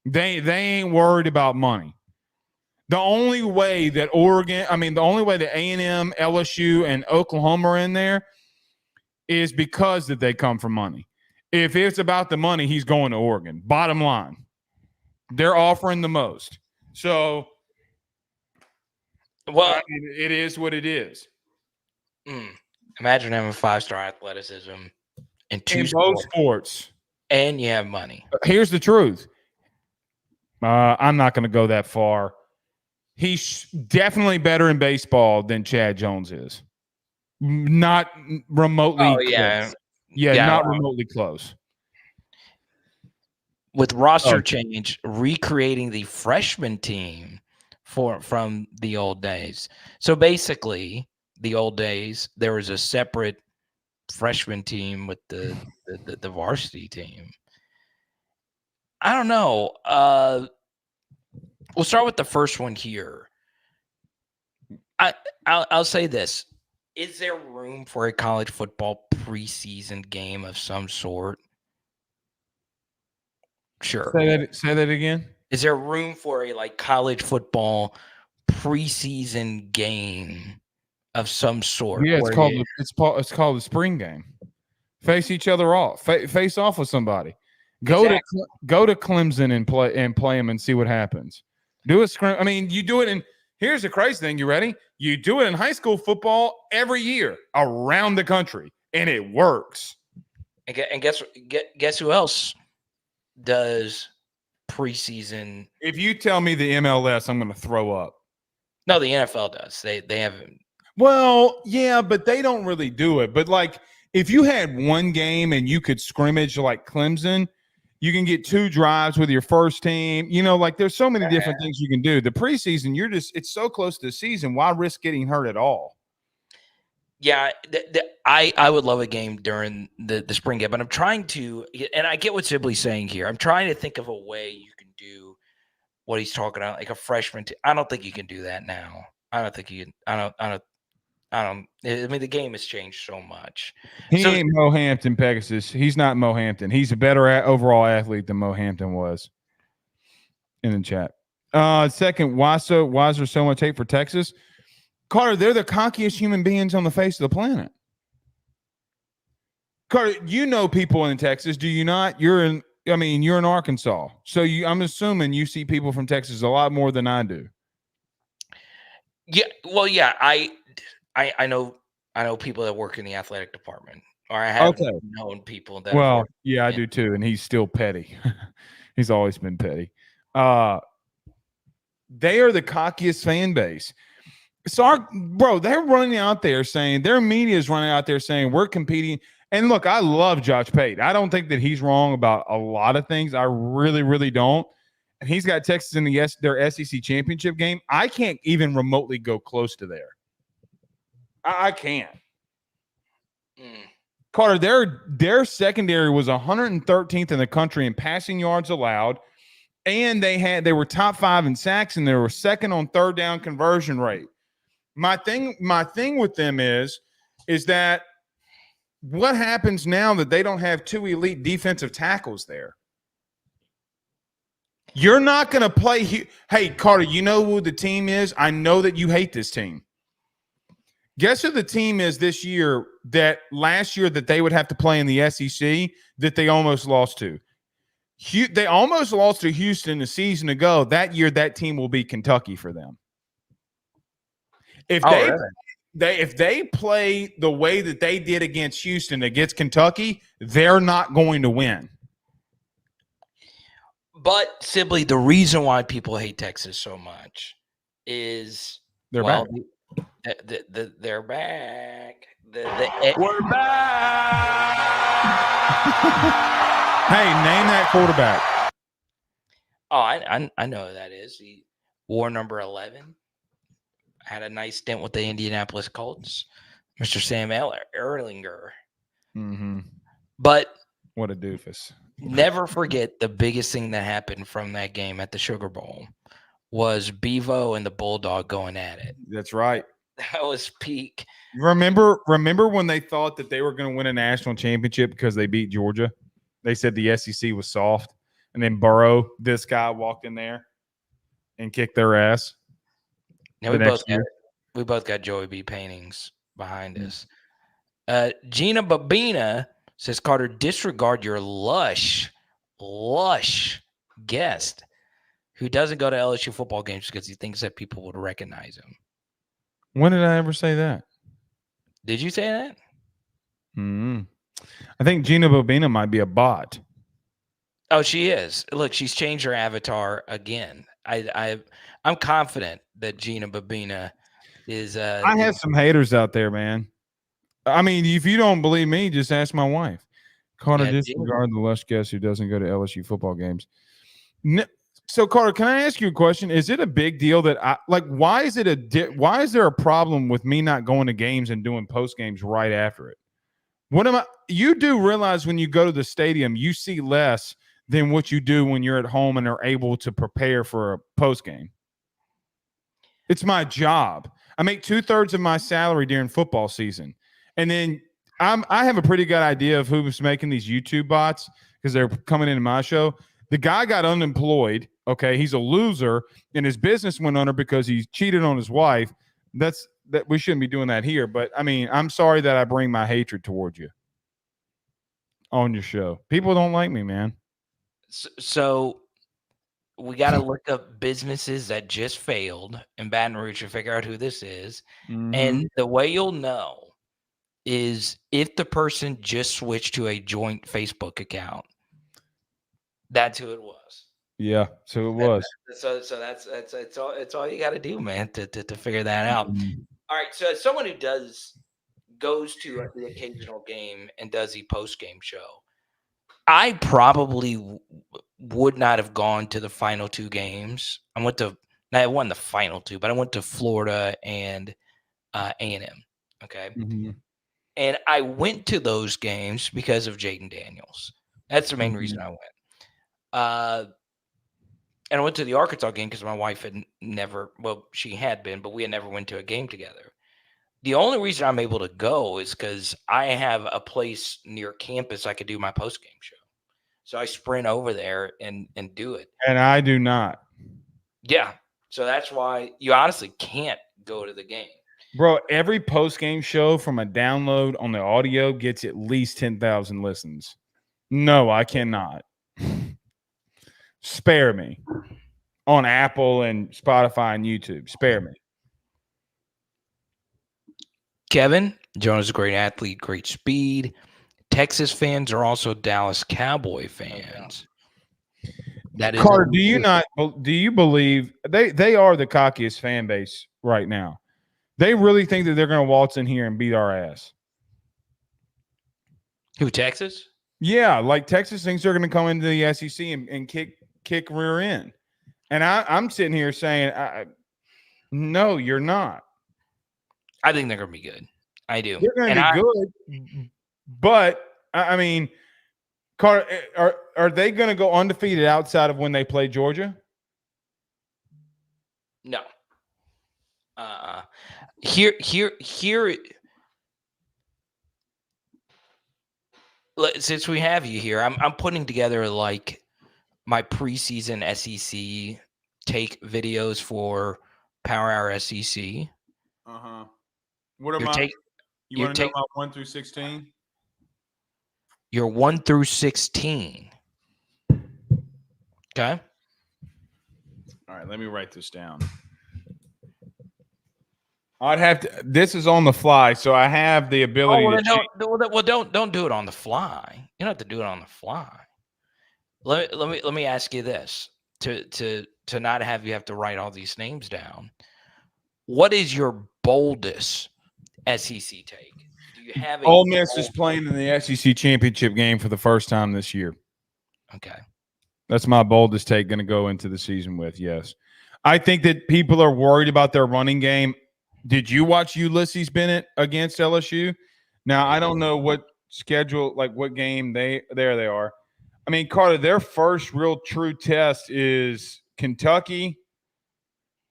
They ain't worried about money. The only way that A&M, LSU, and Oklahoma are in there is because that they come from money. If it's about the money, he's going to Oregon. Bottom line. They're offering the most. So, well, I mean, it is what it is. Imagine having 5-star athleticism in both sports. And you have money. Here's the truth. I'm not going to go that far. He's definitely better in baseball than Chad Jones is. Not remotely close. Yeah, not remotely close. with roster change, recreating the freshman team from the old days. So basically, the old days, there was a separate freshman team with the varsity team. I don't know. We'll start with the first one here. I'll say this. Is there room for a college football preseason game of some sort? Sure. Say that again. Is there room for a college football preseason game of some sort? Yeah, it's called the spring game. Face each other off. Face off with somebody. Go to Clemson and play them and see what happens. Do a scrim. I mean, you do it in. Here's the crazy thing. You ready? You do it in high school football every year around the country, and it works. And guess who else does preseason? If you tell me the MLS, I'm going to throw up. No, the NFL does. They haven't. Well, yeah, but they don't really do it. But if you had one game and you could scrimmage like Clemson, you can get 2 drives with your first team. There's so many different things you can do. The preseason, it's so close to the season. Why risk getting hurt at all? Yeah, I would love a game during the spring game, but I'm trying to, and I get what Sibley's saying here. I'm trying to think of a way you can do what he's talking about, like a freshman. I don't think you can do that now. I don't think you can. I mean, the game has changed so much. He ain't Mo Hampton, Pegasus. He's not Mo Hampton. He's a better overall athlete than Mo Hampton was. In the chat. Second, why is there so much hate for Texas? Carter, they're the cockiest human beings on the face of the planet. Carter, you know people in Texas, do you not? You're in Arkansas. So I'm assuming you see people from Texas a lot more than I do. Yeah, well, yeah, I know people that work in the athletic department, or I have known people that. Well, yeah, I do too, and he's still petty. He's always been petty. They are the cockiest fan base. So, they're running out there saying their media is running out there saying we're competing. And look, I love Josh Pate. I don't think that he's wrong about a lot of things. I really, really don't. And he's got Texas in their SEC championship game. I can't even remotely go close to there. I can't. Carter, their secondary was 113th in the country in passing yards allowed, and they were top 5 in sacks, and they were second on third down conversion rate. My thing with them is that what happens now that they don't have 2 elite defensive tackles there? You're not going to play. Hey, Carter, you know who the team is? I know that you hate this team. Guess who the team is this year that last year that they would have to play in the SEC that they almost lost to? They almost lost to Houston a season ago. That year, that team will be Kentucky for them. If they play the way that they did against Houston against Kentucky, they're not going to win. But Sibley, the reason why people hate Texas so much is they're back. They're back. We're back. Hey, name that quarterback. Oh, I know who that is. He wore number 11. Had a nice stint with the Indianapolis Colts, Mr. Sam Erlinger. Mm-hmm. But what a doofus. Never forget the biggest thing that happened from that game at the Sugar Bowl was Bevo and the Bulldog going at it. That's right. That was peak. Remember when they thought that they were going to win a national championship because they beat Georgia? They said the SEC was soft. And then Burrow, this guy, walked in there and kicked their ass. Yeah, we both got Joey B paintings behind us. Gina Babina says, Carter, disregard your lush guest who doesn't go to LSU football games because he thinks that people would recognize him. When did I ever say that? Did you say that? I think Gina Babina might be a bot. Oh, she is. Look, she's changed her avatar again. I'm confident that Gina Babina is. I have some haters out there, man. I mean, if you don't believe me, just ask my wife. Carter, Yeah, disregard the lush guest who doesn't go to LSU football games. So, Carter, can I ask you a question? Is it a big deal that why is it why is there a problem with me not going to games and doing post games right after it? You do realize when you go to the stadium, you see less than what you do when you're at home and are able to prepare for a post game. It's my job. I make 2/3 of my salary during football season. And then I have a pretty good idea of who's making these YouTube bots because they're coming into my show. The guy got unemployed. Okay, he's a loser, and his business went under because he cheated on his wife. That we shouldn't be doing that here. But I mean, I'm sorry that I bring my hatred towards you on your show. People don't like me, man. So we got to look up businesses that just failed in Baton Rouge to figure out who this is. Mm-hmm. And the way you'll know is if the person just switched to a joint Facebook account. That's who it was. Yeah, so it was. So that's all you got to do, man, to figure that out. Mm-hmm. All right, so as someone who goes to the occasional game and does the post game show, I probably would not have gone to the final two games. I won the final two, but I went to Florida and A&M. Okay. Mm-hmm. And I went to those games because of Jayden Daniels. That's the main reason I went. And I went to the Arkansas game because my wife had she had been, but we had never went to a game together. The only reason I'm able to go is because I have a place near campus I could do my post-game show. So I sprint over there and do it. And I do not. Yeah. So that's why you honestly can't go to the game. Bro, every post-game show from a download on the audio gets at least 10,000 listens. No, I cannot. Spare me. On Apple and Spotify and YouTube. Spare me. Kevin, Jonah's a great athlete, great speed. Texas fans are also Dallas Cowboy fans. That is Carter, do you believe they are the cockiest fan base right now? They really think that they're going to waltz in here and beat our ass. Who, Texas? Yeah, like Texas thinks they're going to come into the SEC and kick rear end. And I'm sitting here saying, no, you're not. I think they're going to be good. I do. They're going to be good. But, I mean, Carter, are they going to go undefeated outside of when they play Georgia? No. Here. Since we have you here, I'm putting together like my preseason SEC take videos for Power Hour SEC. What am I? You want to know about 1 through 16? You're 1 through 16. Okay. All right, let me write this down. I'd have to. This is on the fly, so I have the ability. Don't do it on the fly. You don't have to do it on the fly. Let me ask you this: to not have you have to write all these names down. What is your boldest SEC take? Do you have Ole Miss is playing in the SEC championship game for the first time this year? Okay, that's my boldest take. Going to go into the season with yes. I think that people are worried about their running game. Did you watch Ulysses Bennett against LSU? Now, I don't know what schedule, like what game they are. I mean, Carter, their first real true test is Kentucky.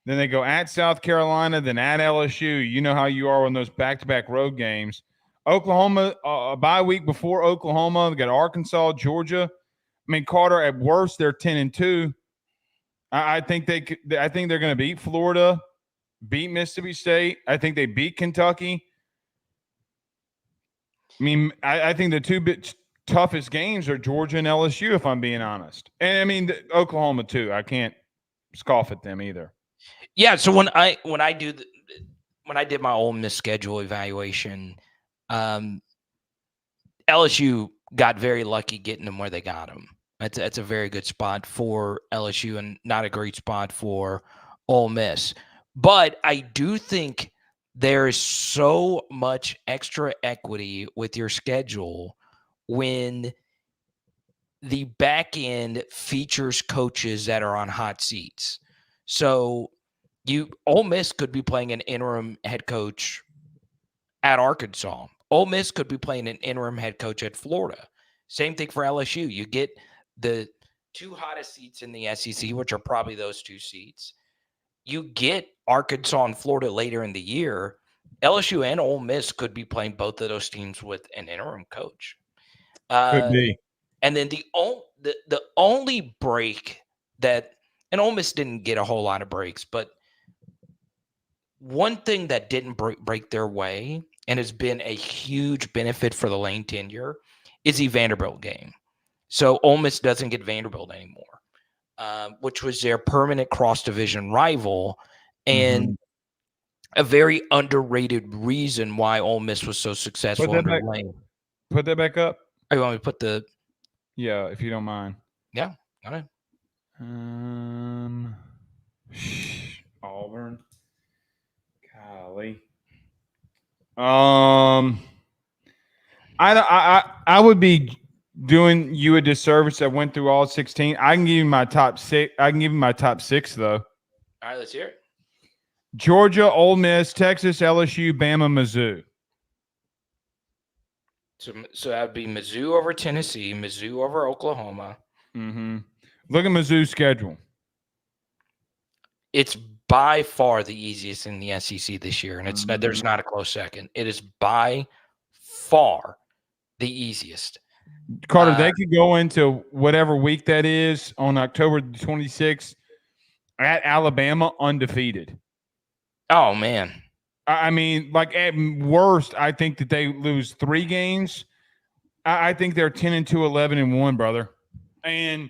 Then they go at South Carolina, then at LSU. You know how you are on those back-to-back road games. Oklahoma, a bye week before Oklahoma. They got Arkansas, Georgia. I mean, Carter, at worst, they're 10-2. I think they're going to beat Florida. Beat Mississippi State. I think they beat Kentucky. I mean, I think the two toughest games are Georgia and LSU, if I'm being honest. And I mean, Oklahoma too. I can't scoff at them either. Yeah. So when I did my Ole Miss schedule evaluation, LSU got very lucky getting them where they got them. That's a very good spot for LSU and not a great spot for Ole Miss. But I do think there is so much extra equity with your schedule when the back end features coaches that are on hot seats. So Ole Miss could be playing an interim head coach at Arkansas. Ole Miss could be playing an interim head coach at Florida. Same thing for LSU. You get the two hottest seats in the SEC, which are probably those two seats. You get Arkansas and Florida later in the year. LSU and Ole Miss could be playing both of those teams with an interim coach. Could be. And then the only break that, and Ole Miss didn't get a whole lot of breaks, but one thing that didn't break their way and has been a huge benefit for the Lane tenure is the Vanderbilt game. So Ole Miss doesn't get Vanderbilt anymore, which was their permanent cross-division rival, and a very underrated reason why Ole Miss was so successful under Lane. Put that back up. Oh, you want me to put the? Yeah, if you don't mind. Yeah, got it. Auburn. Golly. I would be doing you a disservice. I went through all 16. I can give you my top 6. I can give you my top 6 though. All right, let's hear it. Georgia, Ole Miss, Texas, LSU, Bama, Mizzou. So that would be Mizzou over Tennessee, Mizzou over Oklahoma. Look at Mizzou's schedule. It's by far the easiest in the SEC this year, and there's not a close second. It is by far the easiest. Carter, they could go into whatever week that is on October 26th at Alabama undefeated. Oh, man. I mean, like at worst, I think that they lose 3 games. I think they're 10-2, 11-1, brother. And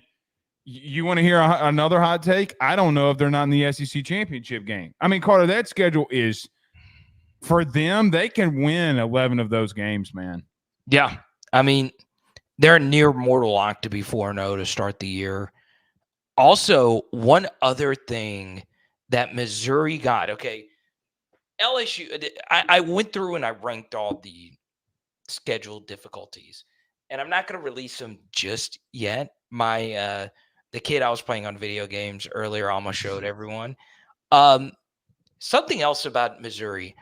you want to hear another hot take? I don't know if they're not in the SEC championship game. I mean, Carter, that schedule is for them. They can win 11 of those games, man. Yeah. I mean, they're near mortal lock to be 4-0 to start the year. Also, one other thing that Missouri got, okay, LSU, I went through and I ranked all the schedule difficulties, and I'm not going to release them just yet. My the kid I was playing on video games earlier almost showed everyone. Something else about Missouri,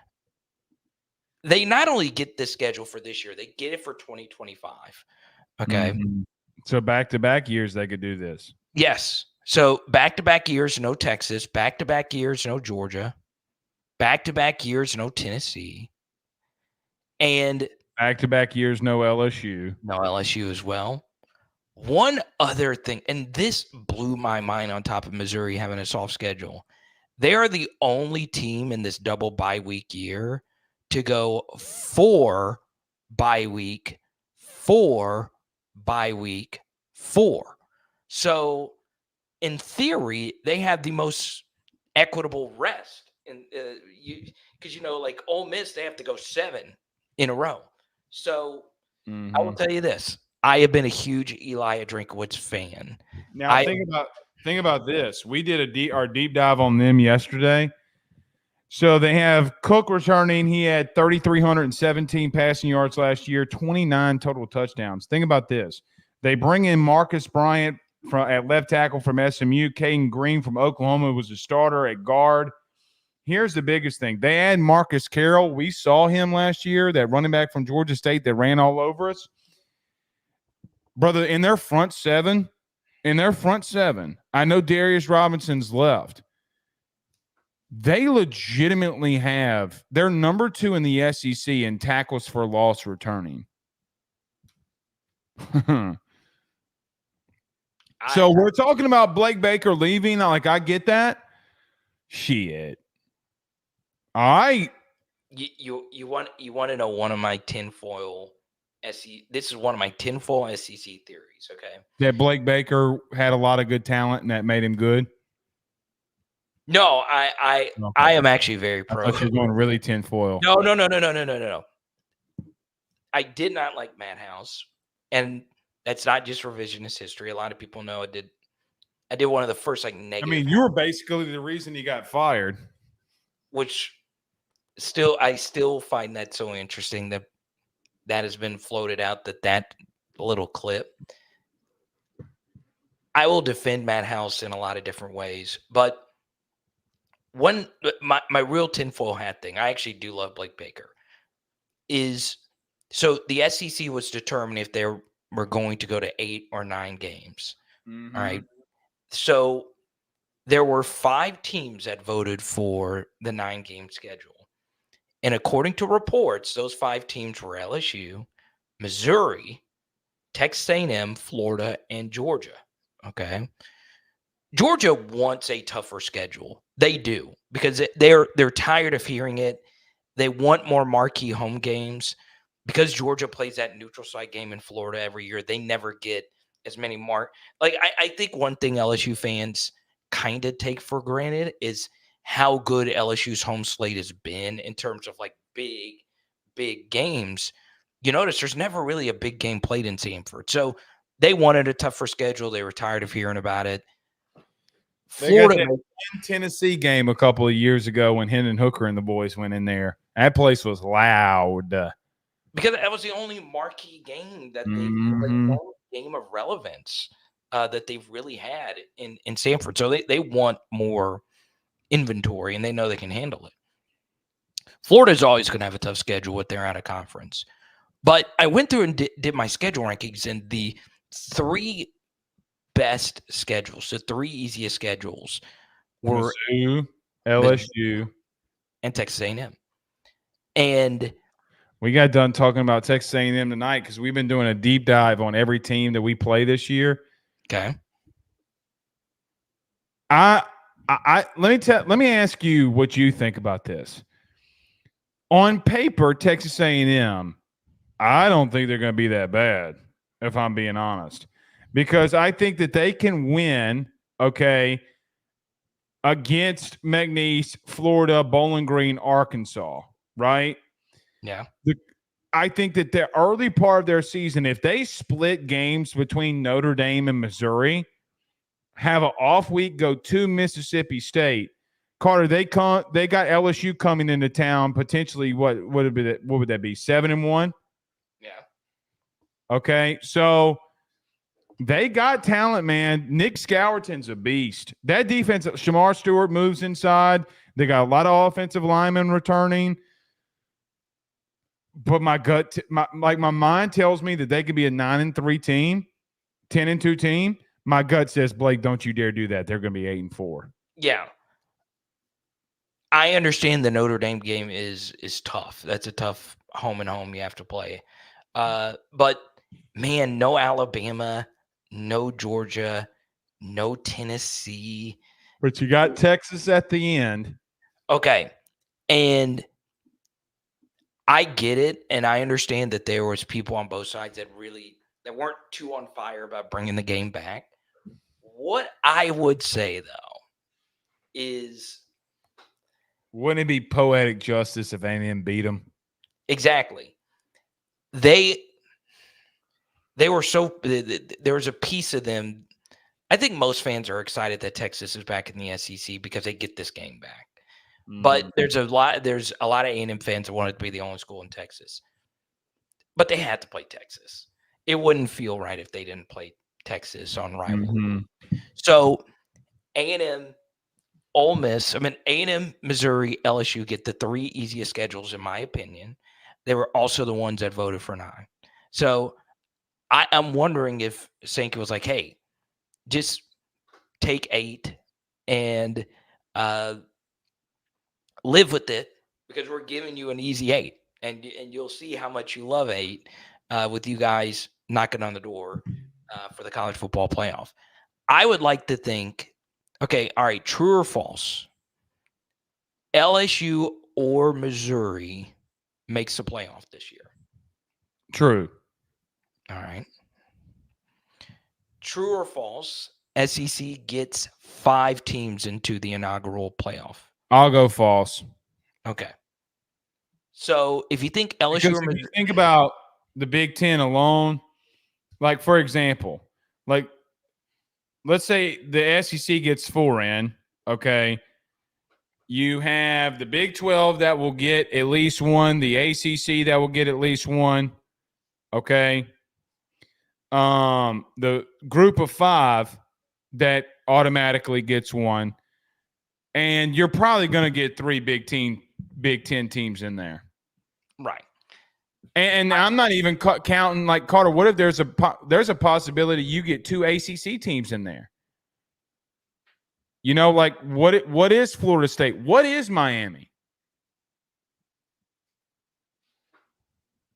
they not only get this schedule for this year, they get it for 2025. Okay. So back-to-back years they could do this. Yes. So back-to-back years, no Texas. Back-to-back years, no Georgia. Back-to-back years, no Tennessee. And back-to-back years, no LSU. No LSU as well. One other thing, and this blew my mind on top of Missouri having a soft schedule. They are the only team in this double bye week year to go 4 bye week, 4 bye week, 4. So in theory, they have the most equitable rest. And because like Ole Miss, they have to go 7 in a row. So I will tell you this: I have been a huge Eli Drinkowitz fan. Now think about this. We did our deep dive on them yesterday. So they have Cook returning. He had 3,317 passing yards last year, 29 total touchdowns. Think about this: they bring in Marcus Bryant at left tackle from SMU. Caden Green from Oklahoma was a starter at guard. Here's the biggest thing. They add Marcus Carroll. We saw him last year, that running back from Georgia State that ran all over us. Brother, in their front seven, I know Darius Robinson's left. They legitimately have – they're number 2 in the SEC in tackles for loss returning. So we're talking about Blake Baker leaving. Like, I get that. Shit. All right. You want to know one of my tinfoil SEC? This is one of my tinfoil SEC theories. Okay. That Blake Baker had a lot of good talent and that made him good. No, I am actually very pro. I thought you were going really tinfoil. No. I did not like Matt House, and that's not just revisionist history. A lot of people know I did one of the first negative. I mean, you were basically the reason he got fired. Which I still find that so interesting that has been floated out that little clip. I will defend Matt House in a lot of different ways, but my real tinfoil hat thing, I actually do love Blake Baker, is so the SEC was determined if they were going to go to 8 or 9 games. All right. So there were 5 teams that voted for the 9-game schedule. And according to reports, those 5 teams were LSU, Missouri, Texas A&M, Florida, and Georgia. Okay. Georgia wants a tougher schedule. They do, because they're tired of hearing it. They want more marquee home games. Because Georgia plays that neutral site game in Florida every year, they never get as many I think one thing LSU fans kind of take for granted is how good LSU's home slate has been in terms of like big games. You notice there's never really a big game played in Sanford. So they wanted a tougher schedule. They were tired of hearing about it. Florida Tennessee game a couple of years ago when Hendon Hooker and the boys went in there. That place was loud. Because that was the only marquee game that they game of relevance that they've really had in Sanford. So they want more inventory, and they know they can handle it. Florida's always going to have a tough schedule if they're out of conference. But I went through and did my schedule rankings, and the 3 best schedules, the 3 easiest schedules were Mizzou, LSU, and Texas A&M. And we got done talking about Texas A&M tonight because we've been doing a deep dive on every team that we play this year. Okay. Let me ask you what you think about this. On paper, Texas A&M, I don't think they're going to be that bad, if I'm being honest, because I think that they can win, against McNeese, Florida, Bowling Green, Arkansas, right? Yeah. I think that the early part of their season, if they split games between Notre Dame and Missouri, have an off week, go to Mississippi State. Carter, they got LSU coming into town potentially. What would that be? 7-1. Yeah. Okay, so they got talent, man. Nick Scourton's a beast. That defense, Shamar Stewart moves inside. They got a lot of offensive linemen returning. But my mind tells me that they could be a 9-3 team, 10-2 team. My gut says, Blake, don't you dare do that. They're going to be 8-4. Yeah. I understand the Notre Dame game is tough. That's a tough home and home you have to play. But man, no Alabama, no Georgia, no Tennessee. But you got Texas at the end. Okay. And I get it, and I understand that there was people on both sides that weren't too on fire about bringing the game back. What I would say, though, is wouldn't it be poetic justice if A&M beat them? Exactly. They were so – there was a piece of them – I think most fans are excited that Texas is back in the SEC because they get this game back. But there's a lot of A&M fans that wanted to be the only school in Texas. But they had to play Texas. It wouldn't feel right if they didn't play Texas on rivalry. So A&M, Ole Miss, A&M, Missouri, LSU get the 3 easiest schedules in my opinion. They were also the ones that voted for 9. So I'm wondering if Sankey was like, hey, just take 8 and live with it because we're giving you an easy 8, and you'll see how much you love 8 with you guys knocking on the door for the college football playoff. I would like to think, okay, all right, true or false? LSU or Missouri makes the playoff this year. True. All right. True or false? SEC gets 5 teams into the inaugural playoff. I'll go false. Okay. So if you think LSU or Missouri, if you think about the Big Ten alone, like for example, like let's say the SEC gets 4 in, okay. You have the Big 12 that will get at least 1, the ACC that will get at least 1, okay. the group of 5 that automatically gets one, and you're probably going to get 3 Big Ten teams in there. Right. And I'm not even counting, like, Carter, what if there's a possibility you get 2 ACC teams in there? You know, like, what is Florida State? What is Miami?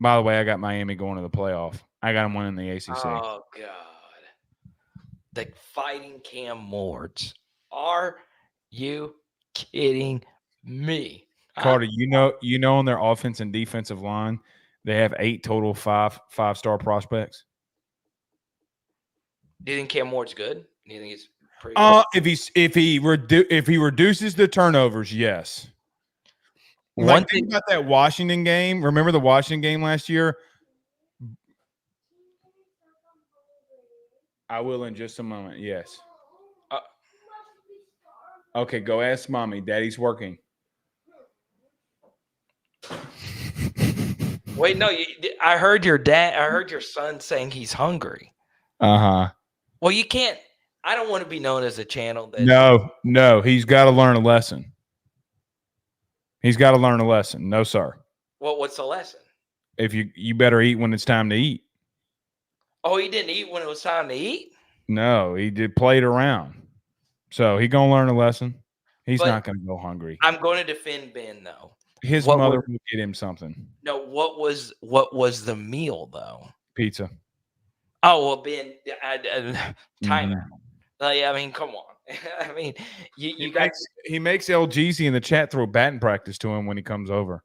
By the way, I got Miami going to the playoff. I got them winning the ACC. Oh, God. The Fighting Cam Mords. Are you kidding me? Carter, you know on their offense and defensive line, they have 8 total five-star prospects. Do you think Cam Ward's good? Do you think he's pretty good? If he reduces the turnovers, yes. One Think about that Washington game. Remember the Washington game last year? I will in just a moment. Yes. Okay, go ask mommy. Daddy's working. Wait, no. I heard your dad. I heard your son saying he's hungry. Uh-huh. Well, you can't. I don't want to be known as a channel that. No. He's got to learn a lesson. He's got to learn a lesson. No, sir. Well, what's the lesson? If you better eat when it's time to eat. Oh, he didn't eat when it was time to eat? No, he played around. So he going to learn a lesson. He's But not going to go hungry. I'm going to defend Ben, though. His mother will get him something. No, what was the meal, though? Pizza. Oh, well, Ben, time out. Mm-hmm. I mean, come on. I mean, He makes LGZ in the chat throw batting practice to him when he comes over.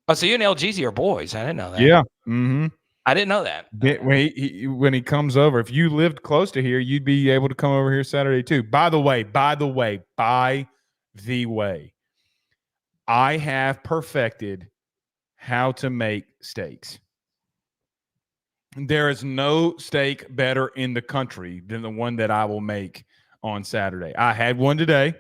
Oh, so you and LGZ are boys. I didn't know that. Yeah. Mm-hmm. I didn't know that. When he comes over, if you lived close to here, you'd be able to come over here Saturday too. By the way, I have perfected how to make steaks. There is no steak better in the country than the one that I will make on Saturday. I had one today,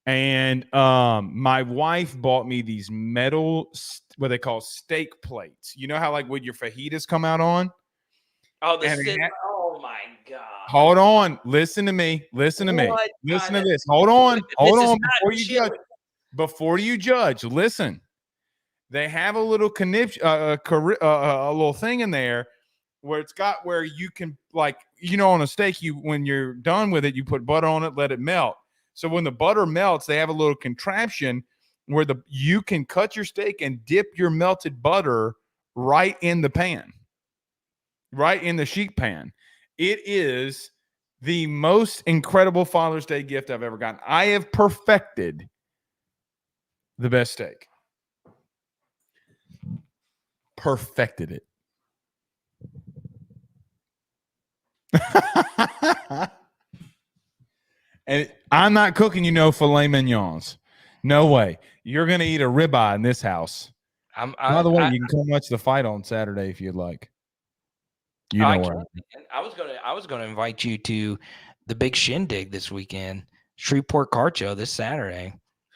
and my wife bought me these metal, what they call steak plates. You know how, like, when your fajitas come out on? Oh, oh my God. Hold on. Listen to me. Listen to this. Hold on. Before you judge, listen. They have a little a little thing in there where it's got where you can, like, you know, on a steak, when you're done with it, you put butter on it, let it melt. So when the butter melts, they have a little contraption where you can cut your steak and dip your melted butter right in the pan, right in the sheet pan. It is the most incredible Father's Day gift I've ever gotten. I have perfected the best steak. Perfected it. And I'm not cooking, filet mignons. No way. You're going to eat a ribeye in this house. By the way, you can come watch the fight on Saturday if you'd like. I was going to invite you to the big shindig this weekend, Shreveport Card Show this Saturday.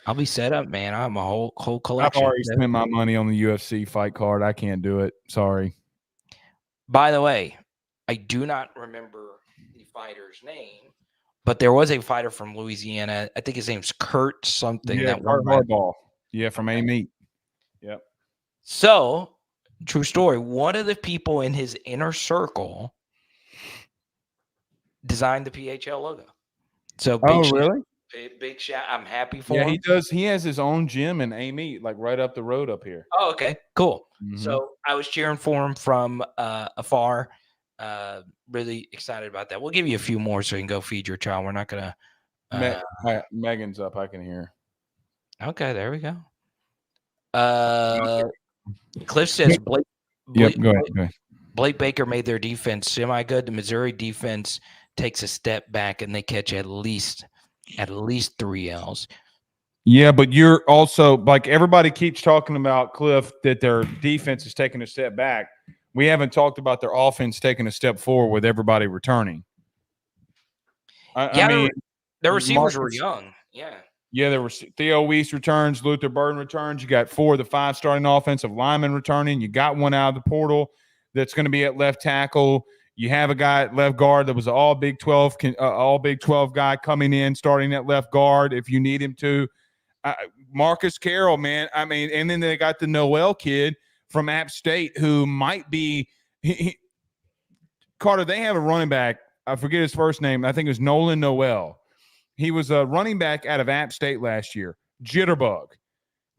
I'll be set up, man. I have a whole collection. I've already spent my money on the UFC fight card. I can't do it. Sorry. By the way, I do not remember the fighter's name, but there was a fighter from Louisiana. I think his name's Kurt something. Yeah, Kurt Harbaugh. Yeah, from A-Meat. Yep. So, true story. One of the people in his inner circle designed the PHL logo. So, really? Big shout. I'm happy for him. Yeah, he does. He has his own gym in A-Meat, like right up the road up here. Oh, okay. Cool. Mm-hmm. So I was cheering for him from afar. Really excited about that. We'll give you a few more so you can go feed your child. We're not going to. Megan's up. I can hear. Okay, there we go. Cliff says go ahead. Blake Baker made their defense semi-good. The Missouri defense takes a step back and they catch at least 3 L's. Yeah, but you're also, like, everybody keeps talking about, Cliff, that their defense is taking a step back. We haven't talked about their offense taking a step forward with everybody returning. I mean, their receivers were young. Yeah. Yeah, there were Theo Weiss returns, Luther Burden returns. You got 4 of the 5 starting offensive linemen returning. You got one out of the portal. that's going to be at left tackle. You have a guy at left guard that was an all Big 12 guy coming in, starting at left guard if you need him to. Marcus Carroll, man. I mean, and then they got the Noel kid from App State who might be Carter. They have a running back. I forget his first name. I think it was Nolan Noel. He was a running back out of App State last year. Jitterbug.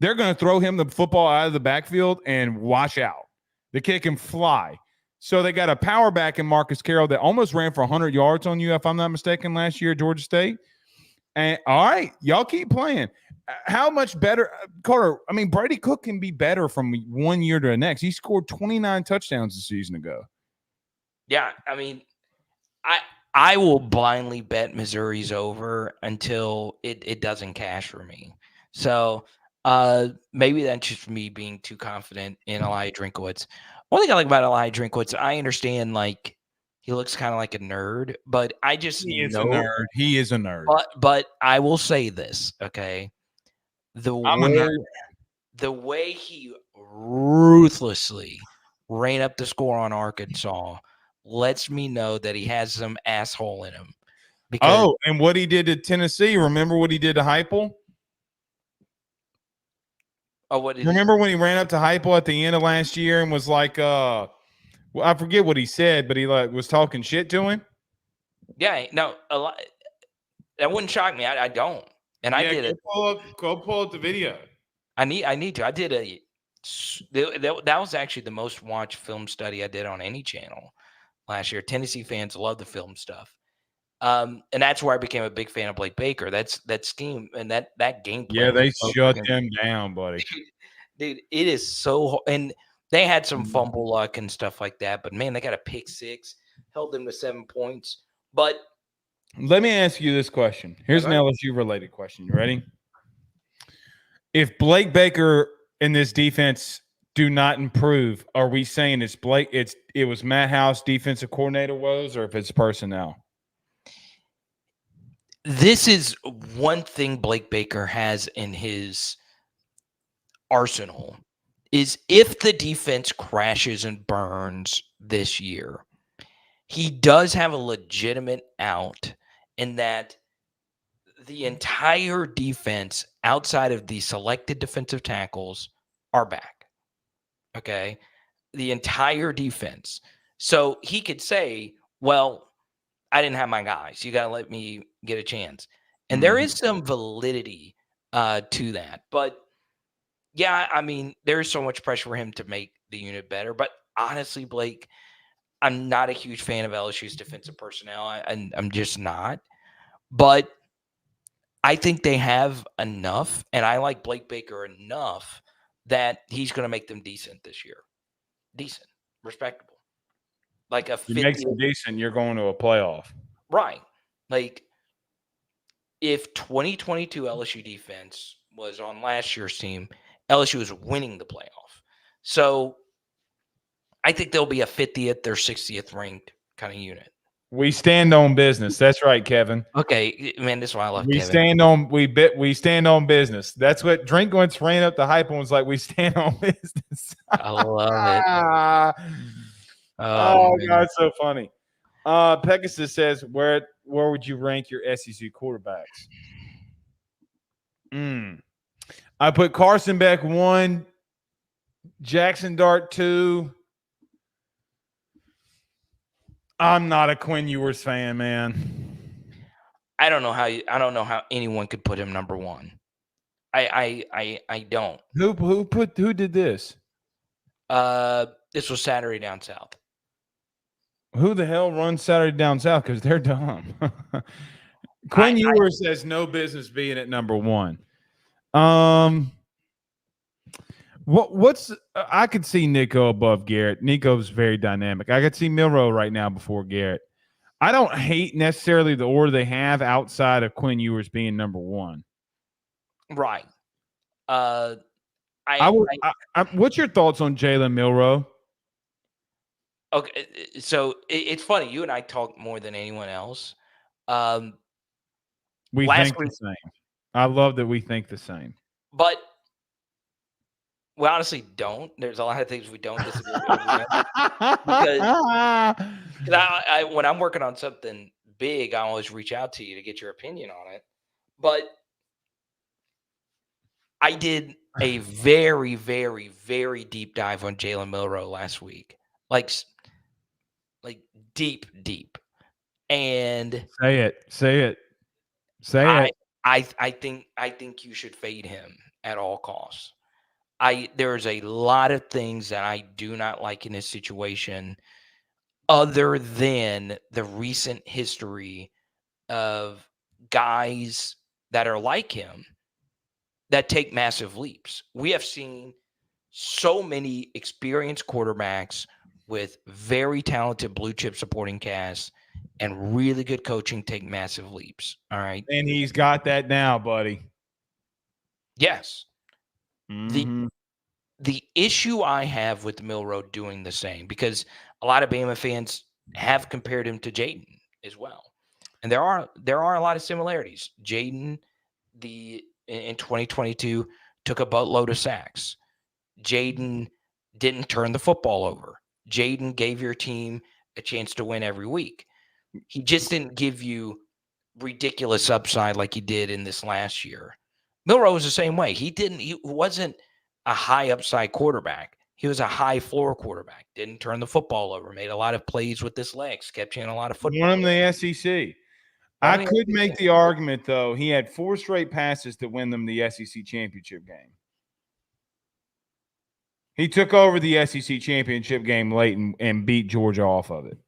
They're going to throw him the football out of the backfield and watch out. The kid can fly. So they got a power back in Marcus Carroll that almost ran for 100 yards on you, if I'm not mistaken, last year at Georgia State. And all right, y'all keep playing. How much better, Carter? I mean, Brady Cook can be better from one year to the next. He scored 29 touchdowns a season ago. Yeah, I mean, I will blindly bet Missouri's over until it doesn't cash for me. So maybe that's just me being too confident in Elijah Drinkowitz. One thing I like about Elijah Drinkowitz, I understand like he looks kind of like a nerd, but I just He is a nerd. He is a nerd. But I will say this, okay? The way he ruthlessly ran up the score on Arkansas lets me know that he has some asshole in him. And what he did to Tennessee, remember what he did to Heupel? Oh, what did remember when he ran up to Heupel at the end of last year and was like, I forget what he said, but he like was talking shit to him? Yeah, no, that wouldn't shock me. I don't. And I did it. Go pull up the video. I need to. I did that was actually the most watched film study I did on any channel last year. Tennessee fans love the film stuff. And that's where I became a big fan of Blake Baker. That scheme and that game plan. Yeah, they shut them down, buddy. Dude, it is so – and they had some fumble luck and stuff like that. But, man, they got a pick six, held them to 7 points. But – let me ask you this question. Here's an LSU-related question. You ready? If Blake Baker and this defense do not improve, are we saying it was Matt House defensive coordinator woes, or if it's personnel? This is one thing Blake Baker has in his arsenal is if the defense crashes and burns this year, he does have a legitimate out in that the entire defense outside of the selected defensive tackles are back. Okay. The entire defense. So he could say, well, I didn't have my guys. You got to let me get a chance. And there is some validity to that. But, yeah, I mean, there's so much pressure for him to make the unit better. But, honestly, Blake, I'm not a huge fan of LSU's defensive personnel. I'm just not. But I think they have enough, and I like Blake Baker enough that he's going to make them decent this year. Decent. Respectable. Like a 50th. You make them decent, you're going to a playoff. Right. Like if 2022 LSU defense was on last year's team, LSU was winning the playoff. So I think they'll be a 50th or 60th ranked kind of unit. We stand on business. That's right, Kevin. Okay, man, this is why I love we Kevin. We stand on business. That's what Drinkowitz ran up the hype and was like, we stand on business. I love it. Oh God, it's so funny. Pegasus says, where would you rank your SEC quarterbacks? I put Carson Beck 1, Jackson Dart 2. I'm not a Quinn Ewers fan, man. I don't know how anyone could put him number 1. I don't. Who did this? This was Saturday Down South. Who the hell runs Saturday Down South? Because they're dumb. Quinn Ewers has no business being at number 1. What's I could see Nico above Garrett. Nico's very dynamic. I could see Milroe right now before Garrett. I don't hate necessarily the order they have outside of Quinn Ewers being number 1. Right. What's your thoughts on Jaylen Milroe? Okay, so it's funny. You and I talk more than anyone else. We think the same. I love that we think the same. But We honestly don't. There's a lot of things we don't disagree with. Because when I'm working on something big, I always reach out to you to get your opinion on it. But I did a very, very, very deep dive on Jaylen Milroe last week, like deep, and Say it. Say I, it. I think you should fade him at all costs. There's a lot of things that I do not like in this situation, other than the recent history of guys that are like him that take massive leaps. We have seen so many experienced quarterbacks with very talented blue chip supporting casts and really good coaching take massive leaps. All right. And he's got that now, buddy. Yes. Mhm. The issue I have with Milroe doing the same, because a lot of Bama fans have compared him to Jayden as well. And there are a lot of similarities. Jayden in 2022 took a boatload of sacks. Jayden didn't turn the football over. Jayden gave your team a chance to win every week. He just didn't give you ridiculous upside like he did in this last year. Milroe was the same way. He wasn't a high upside quarterback. He was a high floor quarterback. Didn't turn the football over. Made a lot of plays with his legs. Kept you in a lot of football. Won him the SEC. I could make the argument, though. He had 4 straight passes to win them the SEC championship game. He took over the SEC championship game late and beat Georgia off of it.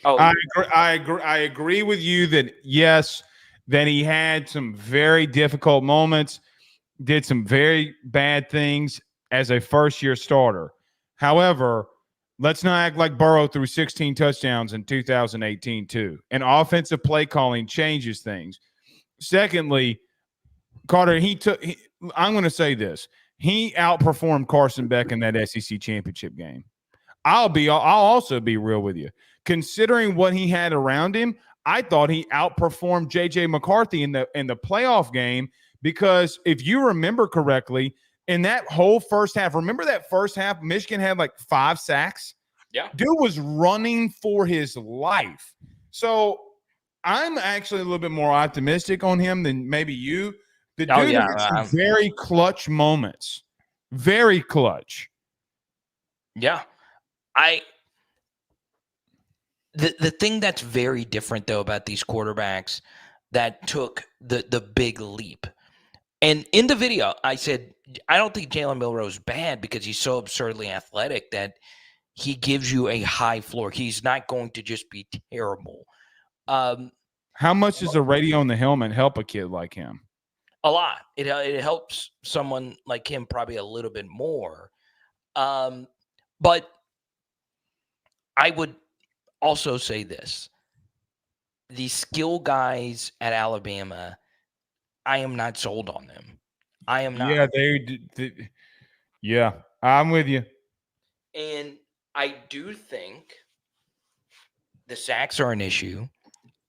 Oh, I agree with you that, yes, that he had some very difficult moments, did some very bad things as a first-year starter. However, let's not act like Burrow threw 16 touchdowns in 2018 too. And offensive play calling changes things. Secondly, Carter, I'm going to say this. He outperformed Carson Beck in that SEC championship game. I'll also be real with you. Considering what he had around him, I thought he outperformed J.J. McCarthy in the playoff game, because if you remember correctly, in that whole first half, remember that first half, Michigan had like 5 sacks? Yeah. Dude was running for his life. So I'm actually a little bit more optimistic on him than maybe you. The dude had some very clutch moments. Very clutch. Yeah. The thing that's very different, though, about these quarterbacks that took the big leap. And in the video, I said, I don't think Jaylen Milroe is bad because he's so absurdly athletic that he gives you a high floor. He's not going to just be terrible. How much does a radio in the helmet help a kid like him? A lot. It helps someone like him probably a little bit more. But I would also say this. The skill guys at Alabama, I am not sold on them. I am not. Yeah, yeah, I'm with you. And I do think the sacks are an issue.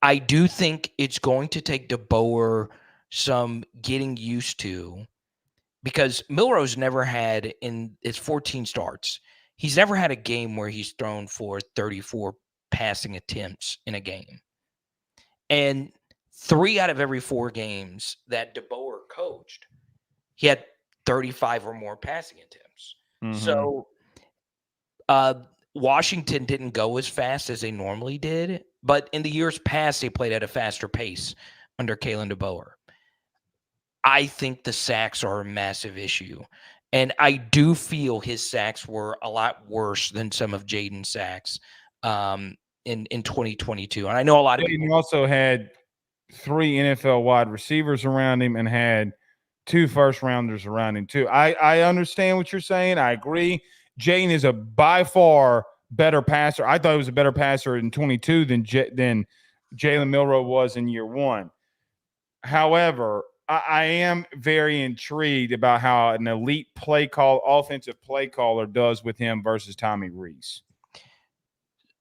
I do think it's going to take DeBoer some getting used to, because Milroe's never had, in his 14 starts, he's never had a game where he's thrown for 34 passing attempts in a game. And 3 out of every 4 games that DeBoer coached, he had 35 or more passing attempts. Mm-hmm. So Washington didn't go as fast as they normally did, but in the years past, they played at a faster pace under Kalen DeBoer. I think the sacks are a massive issue. And I do feel his sacks were a lot worse than some of Jayden's sacks in 2022. And I know a lot of people. He also had 3 NFL wide receivers around him and had 2 first-rounders around him too. I understand what you're saying. I agree. Jayden is a by far better passer. I thought he was a better passer in 22 than Jaylen Milroe was in year 1. However, I am very intrigued about how an elite offensive play caller does with him versus Tommy Rees.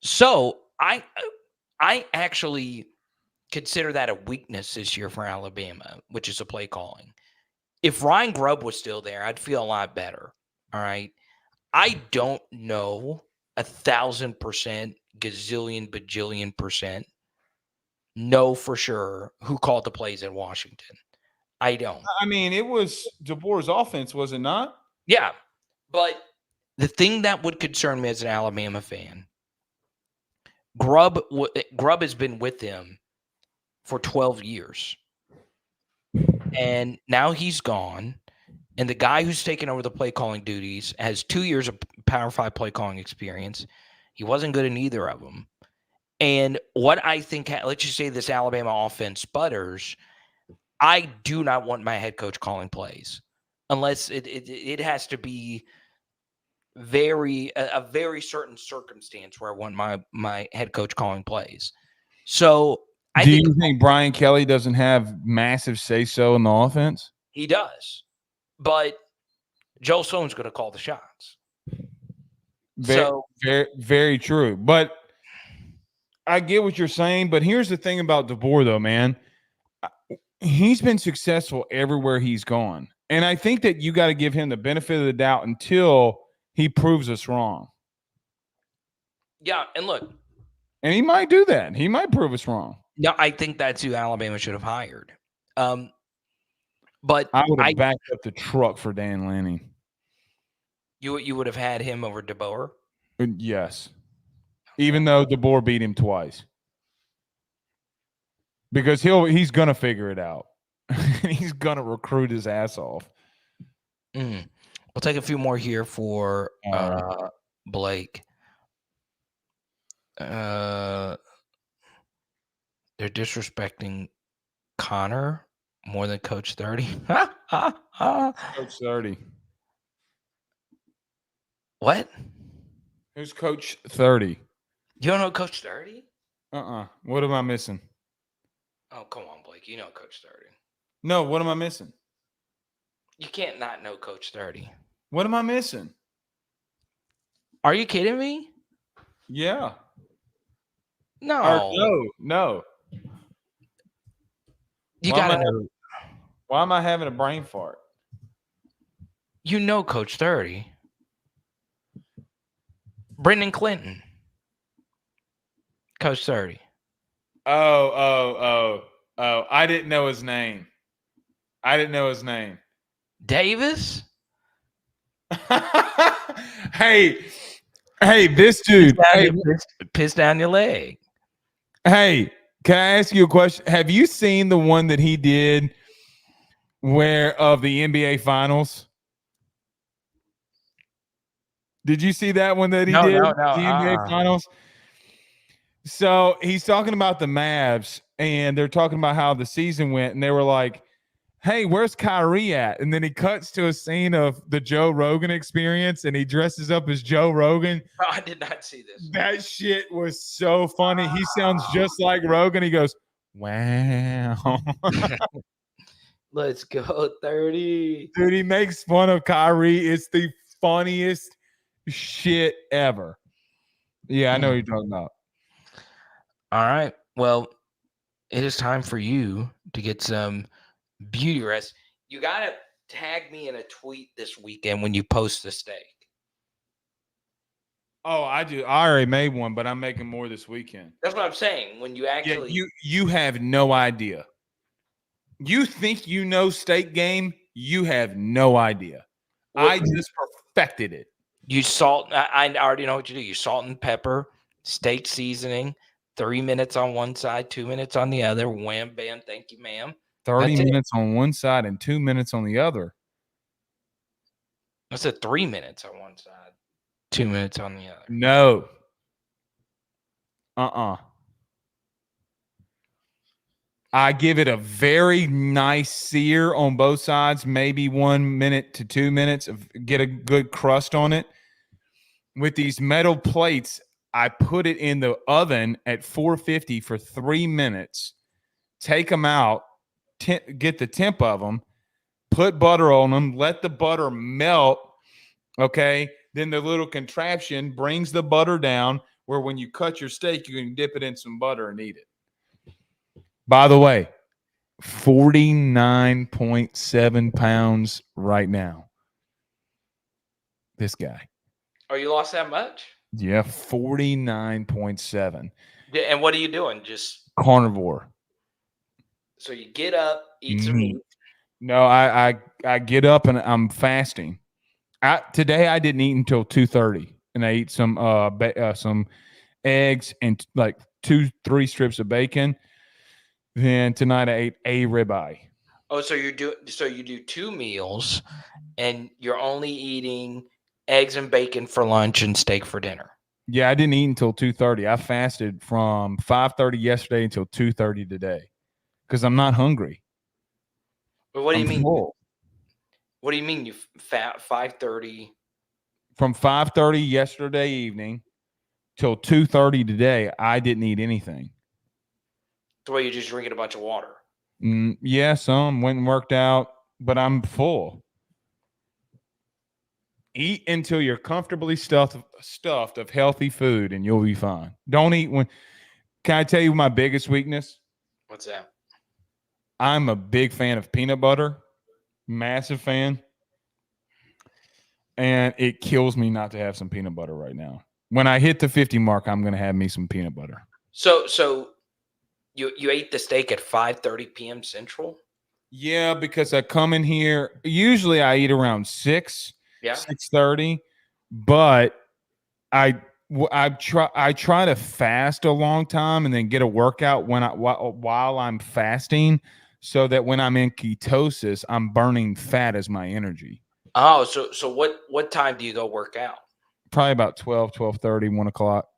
So I actually consider that a weakness this year for Alabama, which is a play calling. If Ryan Grubb was still there, I'd feel a lot better. All right. I don't know 1,000%, gazillion, bajillion percent know for sure who called the plays in Washington. I don't. I mean, it was DeBoer's offense, was it not? Yeah. But the thing that would concern me as an Alabama fan, Grubb has been with them for 12 years. And now he's gone. And the guy who's taken over the play calling duties has 2 years of Power 5 play calling experience. He wasn't good in either of them. And what I think, let's just say this Alabama offense sputters, I do not want my head coach calling plays unless it has to be a very certain circumstance where I want my head coach calling plays. So Do you think Brian Kelly doesn't have massive say-so in the offense? He does. But Joe Sloan's going to call the shots. Very true. But I get what you're saying. But here's the thing about DeBoer, though, man. He's been successful everywhere he's gone. And I think that you got to give him the benefit of the doubt until he proves us wrong. Yeah, and look. And he might do that. He might prove us wrong. No, I think that's who Alabama should have hired. But I would have backed up the truck for Dan Lanning. You would have had him over DeBoer? Yes. Even though DeBoer beat him twice. Because he's going to figure it out. He's going to recruit his ass off. We'll take a few more here for Blake. They're disrespecting Connor more than Coach 30. Coach 30. What? Who's Coach 30? You don't know Coach 30? What am I missing? Oh, come on, Blake. You know Coach 30. No, what am I missing? You can't not know Coach 30. What am I missing? Are you kidding me? Yeah. No. No. You got to know. Why am I having a brain fart? You know Coach 30. Brendan Clinton. Coach 30. Oh. I didn't know his name. Davis? Hey, this dude. Piss down your leg. Hey, can I ask you a question? Have you seen the one that he did of the NBA Finals? Did you see that one that he did? No. The NBA Finals? So he's talking about the Mavs, and they're talking about how the season went, and they were like, hey, where's Kyrie at? And then he cuts to a scene of the Joe Rogan Experience, and he dresses up as Joe Rogan. Oh, I did not see this. That shit was so funny. He sounds just like Rogan. He goes, wow. Let's go 30. Dude, he makes fun of Kyrie. It's the funniest shit ever. Yeah, I know what you're talking about. All right. Well, it is time for you to get some beauty rest. You got to tag me in a tweet this weekend when you post the steak. Oh, I do. I already made one, but I'm making more this weekend. That's what I'm saying. When you actually... Yeah, you have no idea. You think you know steak game? You have no idea. I just perfected it. You salt... I already know what you do. You salt and pepper, steak seasoning, 3 minutes on one side, 2 minutes on the other. Wham, bam, thank you, ma'am. 30 minutes on one side and 2 minutes on the other. I said 3 minutes on one side, 2 minutes on the other. No. I give it a very nice sear on both sides, maybe 1 minute to 2 minutes, get a good crust on it. With these metal plates, I put it in the oven at 450 for 3 minutes, take them out, get the temp of them, put butter on them, let the butter melt, okay? Then the little contraption brings the butter down where when you cut your steak, you can dip it in some butter and eat it. By the way, 49.7 pounds right now. This guy. Oh, you lost that much? Yeah, 49.7. Yeah, and what are you doing? Just Carnivore. so you get up, eat some meat. No, I get up and I'm fasting. Today I didn't eat until 2:30, and I ate some eggs and like 2-3 strips of bacon. Then tonight I ate a ribeye. Oh, so you do 2 meals, and you're only eating eggs and bacon for lunch and steak for dinner. Yeah, I didn't eat until 2:30. I fasted from 5:30 yesterday until 2:30 today because I'm not hungry. But what do you mean? Full. What do you mean you fat 5:30? From 5:30 yesterday evening till 2:30 today, I didn't eat anything. The way you're just drinking a bunch of water. Yeah, some went and worked out, but I'm full. Eat until you're comfortably stuffed of healthy food, and you'll be fine. Don't eat when. Can I tell you my biggest weakness? What's that? I'm a big fan of peanut butter, massive fan, and it kills me not to have some peanut butter right now. When I hit the 50 mark, I'm going to have me some peanut butter. So you ate the steak at 5:30 p.m. Central? Yeah, because I come in here. Usually I eat around 6, 6:30, but I try to fast a long time and then get a workout while I'm fasting, so that when I'm in ketosis, I'm burning fat as my energy. Oh, so what time do you go work out? Probably about 12:30, 1 o'clock.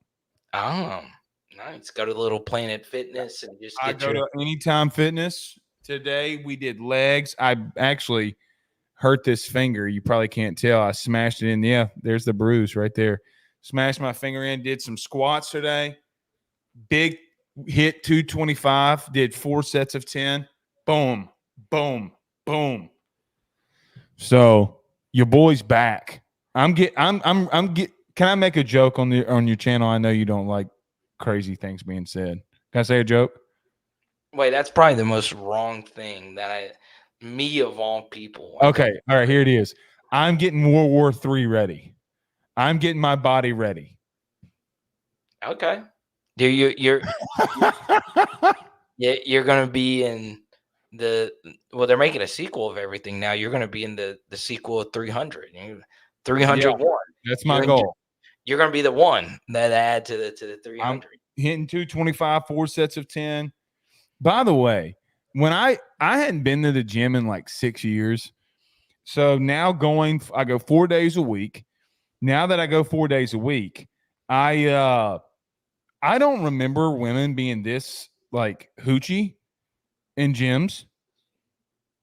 Oh, nice. Go to the little Planet Fitness and just I go to Anytime Fitness. Today we did legs. I actually hurt this finger. You probably can't tell. I smashed it in. Yeah, there's the bruise right there. Smashed my finger in. Did some squats today. Big hit 225. Did 4 sets of 10. Boom, boom, boom. So your boy's back. Can I make a joke on your channel? I know you don't like crazy things being said. Can I say a joke? Wait, that's probably the most wrong thing that me of all people. Okay, all right, here it is. I'm getting World War III ready. I'm getting my body ready. Okay. You're going to be in they're making a sequel of everything now. You're going to be in the sequel of 300. 301. Yeah, that's my goal. You're going to be the one that add to the 300. I'm hitting 225, 4 sets of 10. By the way, when I hadn't been to the gym in like 6 years. So now I go 4 days a week. Now that I go 4 days a week, I don't remember women being this like hoochie in gyms,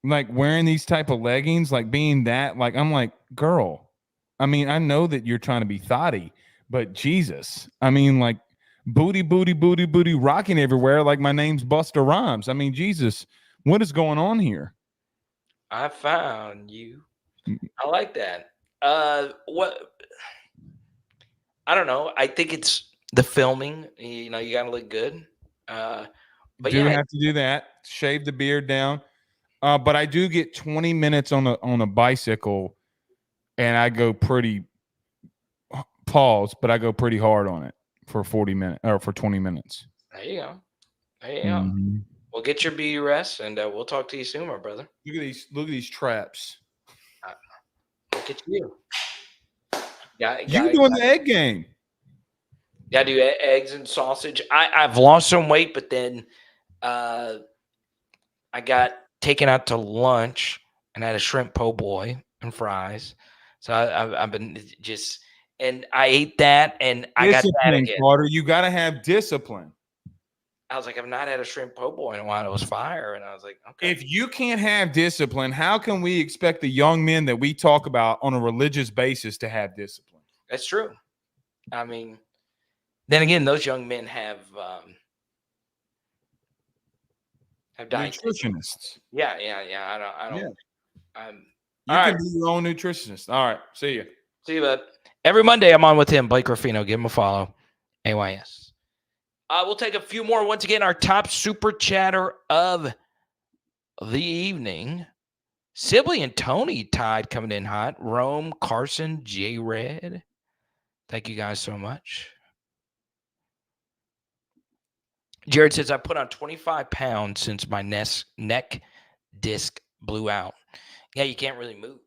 like wearing these type of leggings, like being that, like, I'm like, girl, I mean, I know that you're trying to be thotty, but Jesus, I mean, like booty, rocking everywhere. Like my name's Busta Rhymes. I mean, Jesus, what is going on here? I found you. I like that. What? I don't know. I think it's the filming. You know, you got to look good. But have to do that. Shave the beard down. But I do get 20 minutes on a bicycle, and I go pretty but I go pretty hard on it for 40 minutes or for 20 minutes. There you go. Mm-hmm. Well, get your beauty rest, and we'll talk to you soon, my brother. Look at these traps. Look at you. You doing the egg game? Yeah, I do eggs and sausage. I've lost some weight, but then I got taken out to lunch and I had a shrimp po' boy and fries. So I've been just, and I ate that, and I got that again. Carter, you got to have discipline. I was like, I've not had a shrimp po' boy in a while. It was fire, and I was like, okay. If you can't have discipline, how can we expect the young men that we talk about on a religious basis to have discipline? That's true. I mean, then again, those young men have nutritionists. Yeah. I don't. Yeah. You can be your own nutritionist. All right. See you. See you, bud. Every Monday, I'm on with him, Blake Ruffino. Give him a follow. AYS. We'll take a few more. Once again, our top super chatter of the evening. Sibley and Tony tied coming in hot. Rome, Carson, J-Red. Thank you guys so much. Jared says, I put on 25 pounds since my neck disc blew out. Yeah, you can't really move.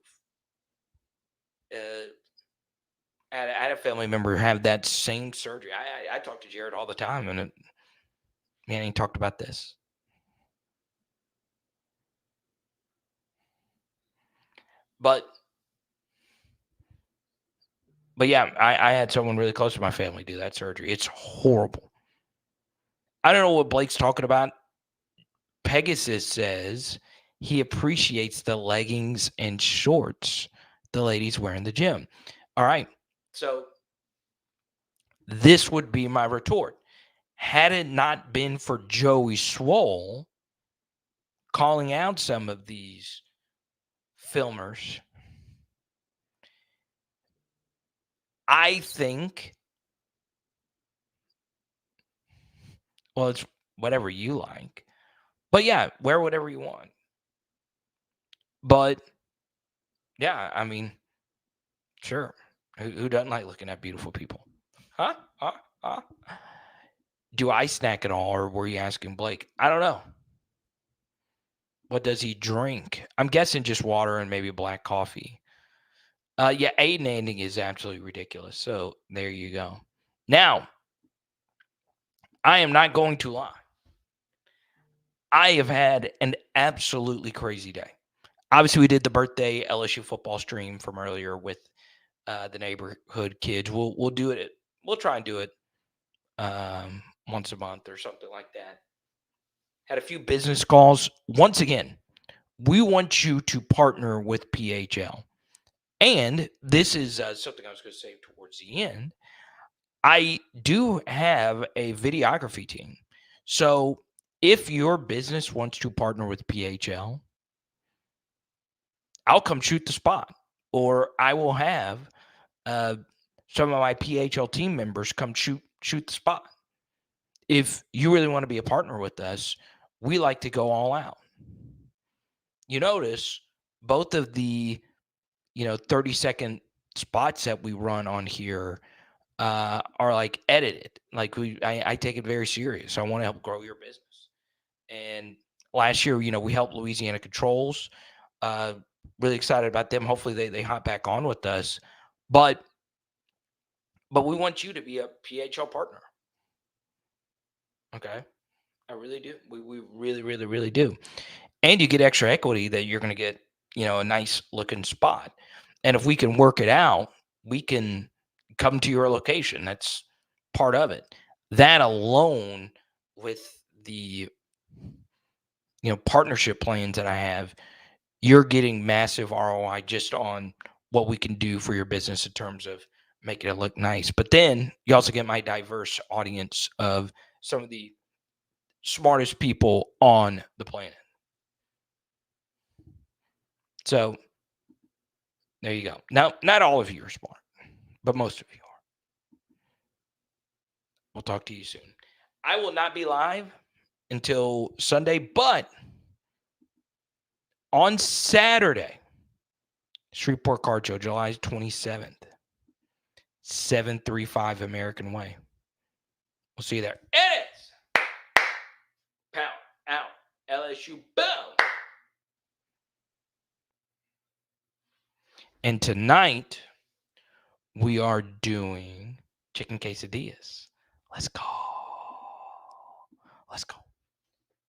I had a family member have that same surgery. I talk to Jared all the time, and he talked about this. But yeah, I had someone really close to my family do that surgery. It's horrible. I don't know what Blake's talking about. Pegasus says he appreciates the leggings and shorts the ladies wear in the gym. All right. So this would be my retort. Had it not been for Joey Swole calling out some of these filmers, I think, well, it's whatever you like. But yeah, wear whatever you want. But yeah, I mean, sure. Who doesn't like looking at beautiful people? Huh? Do I snack at all, or were you asking Blake? I don't know. What does he drink? I'm guessing just water and maybe black coffee. Yeah, Aiden ending is absolutely ridiculous. So there you go. Now, I am not going to lie. I have had an absolutely crazy day. Obviously, we did the birthday LSU football stream from earlier with the neighborhood kids. We'll do it. We'll try and do it once a month or something like that. Had a few business calls. Once again, we want you to partner with PHL. And this is something I was going to say towards the end. I do have a videography team. So if your business wants to partner with PHL, I'll come shoot the spot. Or I will have some of my PHL team members come shoot the spot. If you really want to be a partner with us, we like to go all out. You notice both of the 30-second spots that we run on here are like edited. Like I take it very serious. I want to help grow your business. And last year, we helped Louisiana Controls. Really excited about them. Hopefully they hop back on with us. But we want you to be a PHL partner. Okay. I really do. We really, really, really do. And you get extra equity that you're going to get, a nice looking spot. And if we can work it out, we can come to your location. That's part of it. That alone with the, partnership plans that I have, you're getting massive ROI just on what we can do for your business in terms of making it look nice. But then you also get my diverse audience of some of the smartest people on the planet. So there you go. Now, not all of you are smart, but most of you are. We'll talk to you soon. I will not be live until Sunday, but on Saturday, Shreveport Car Show, July 27th, 735 American Way. We'll see you there. It is Pound Out LSU. Boom. And tonight, we are doing chicken quesadillas. Let's go. Let's go.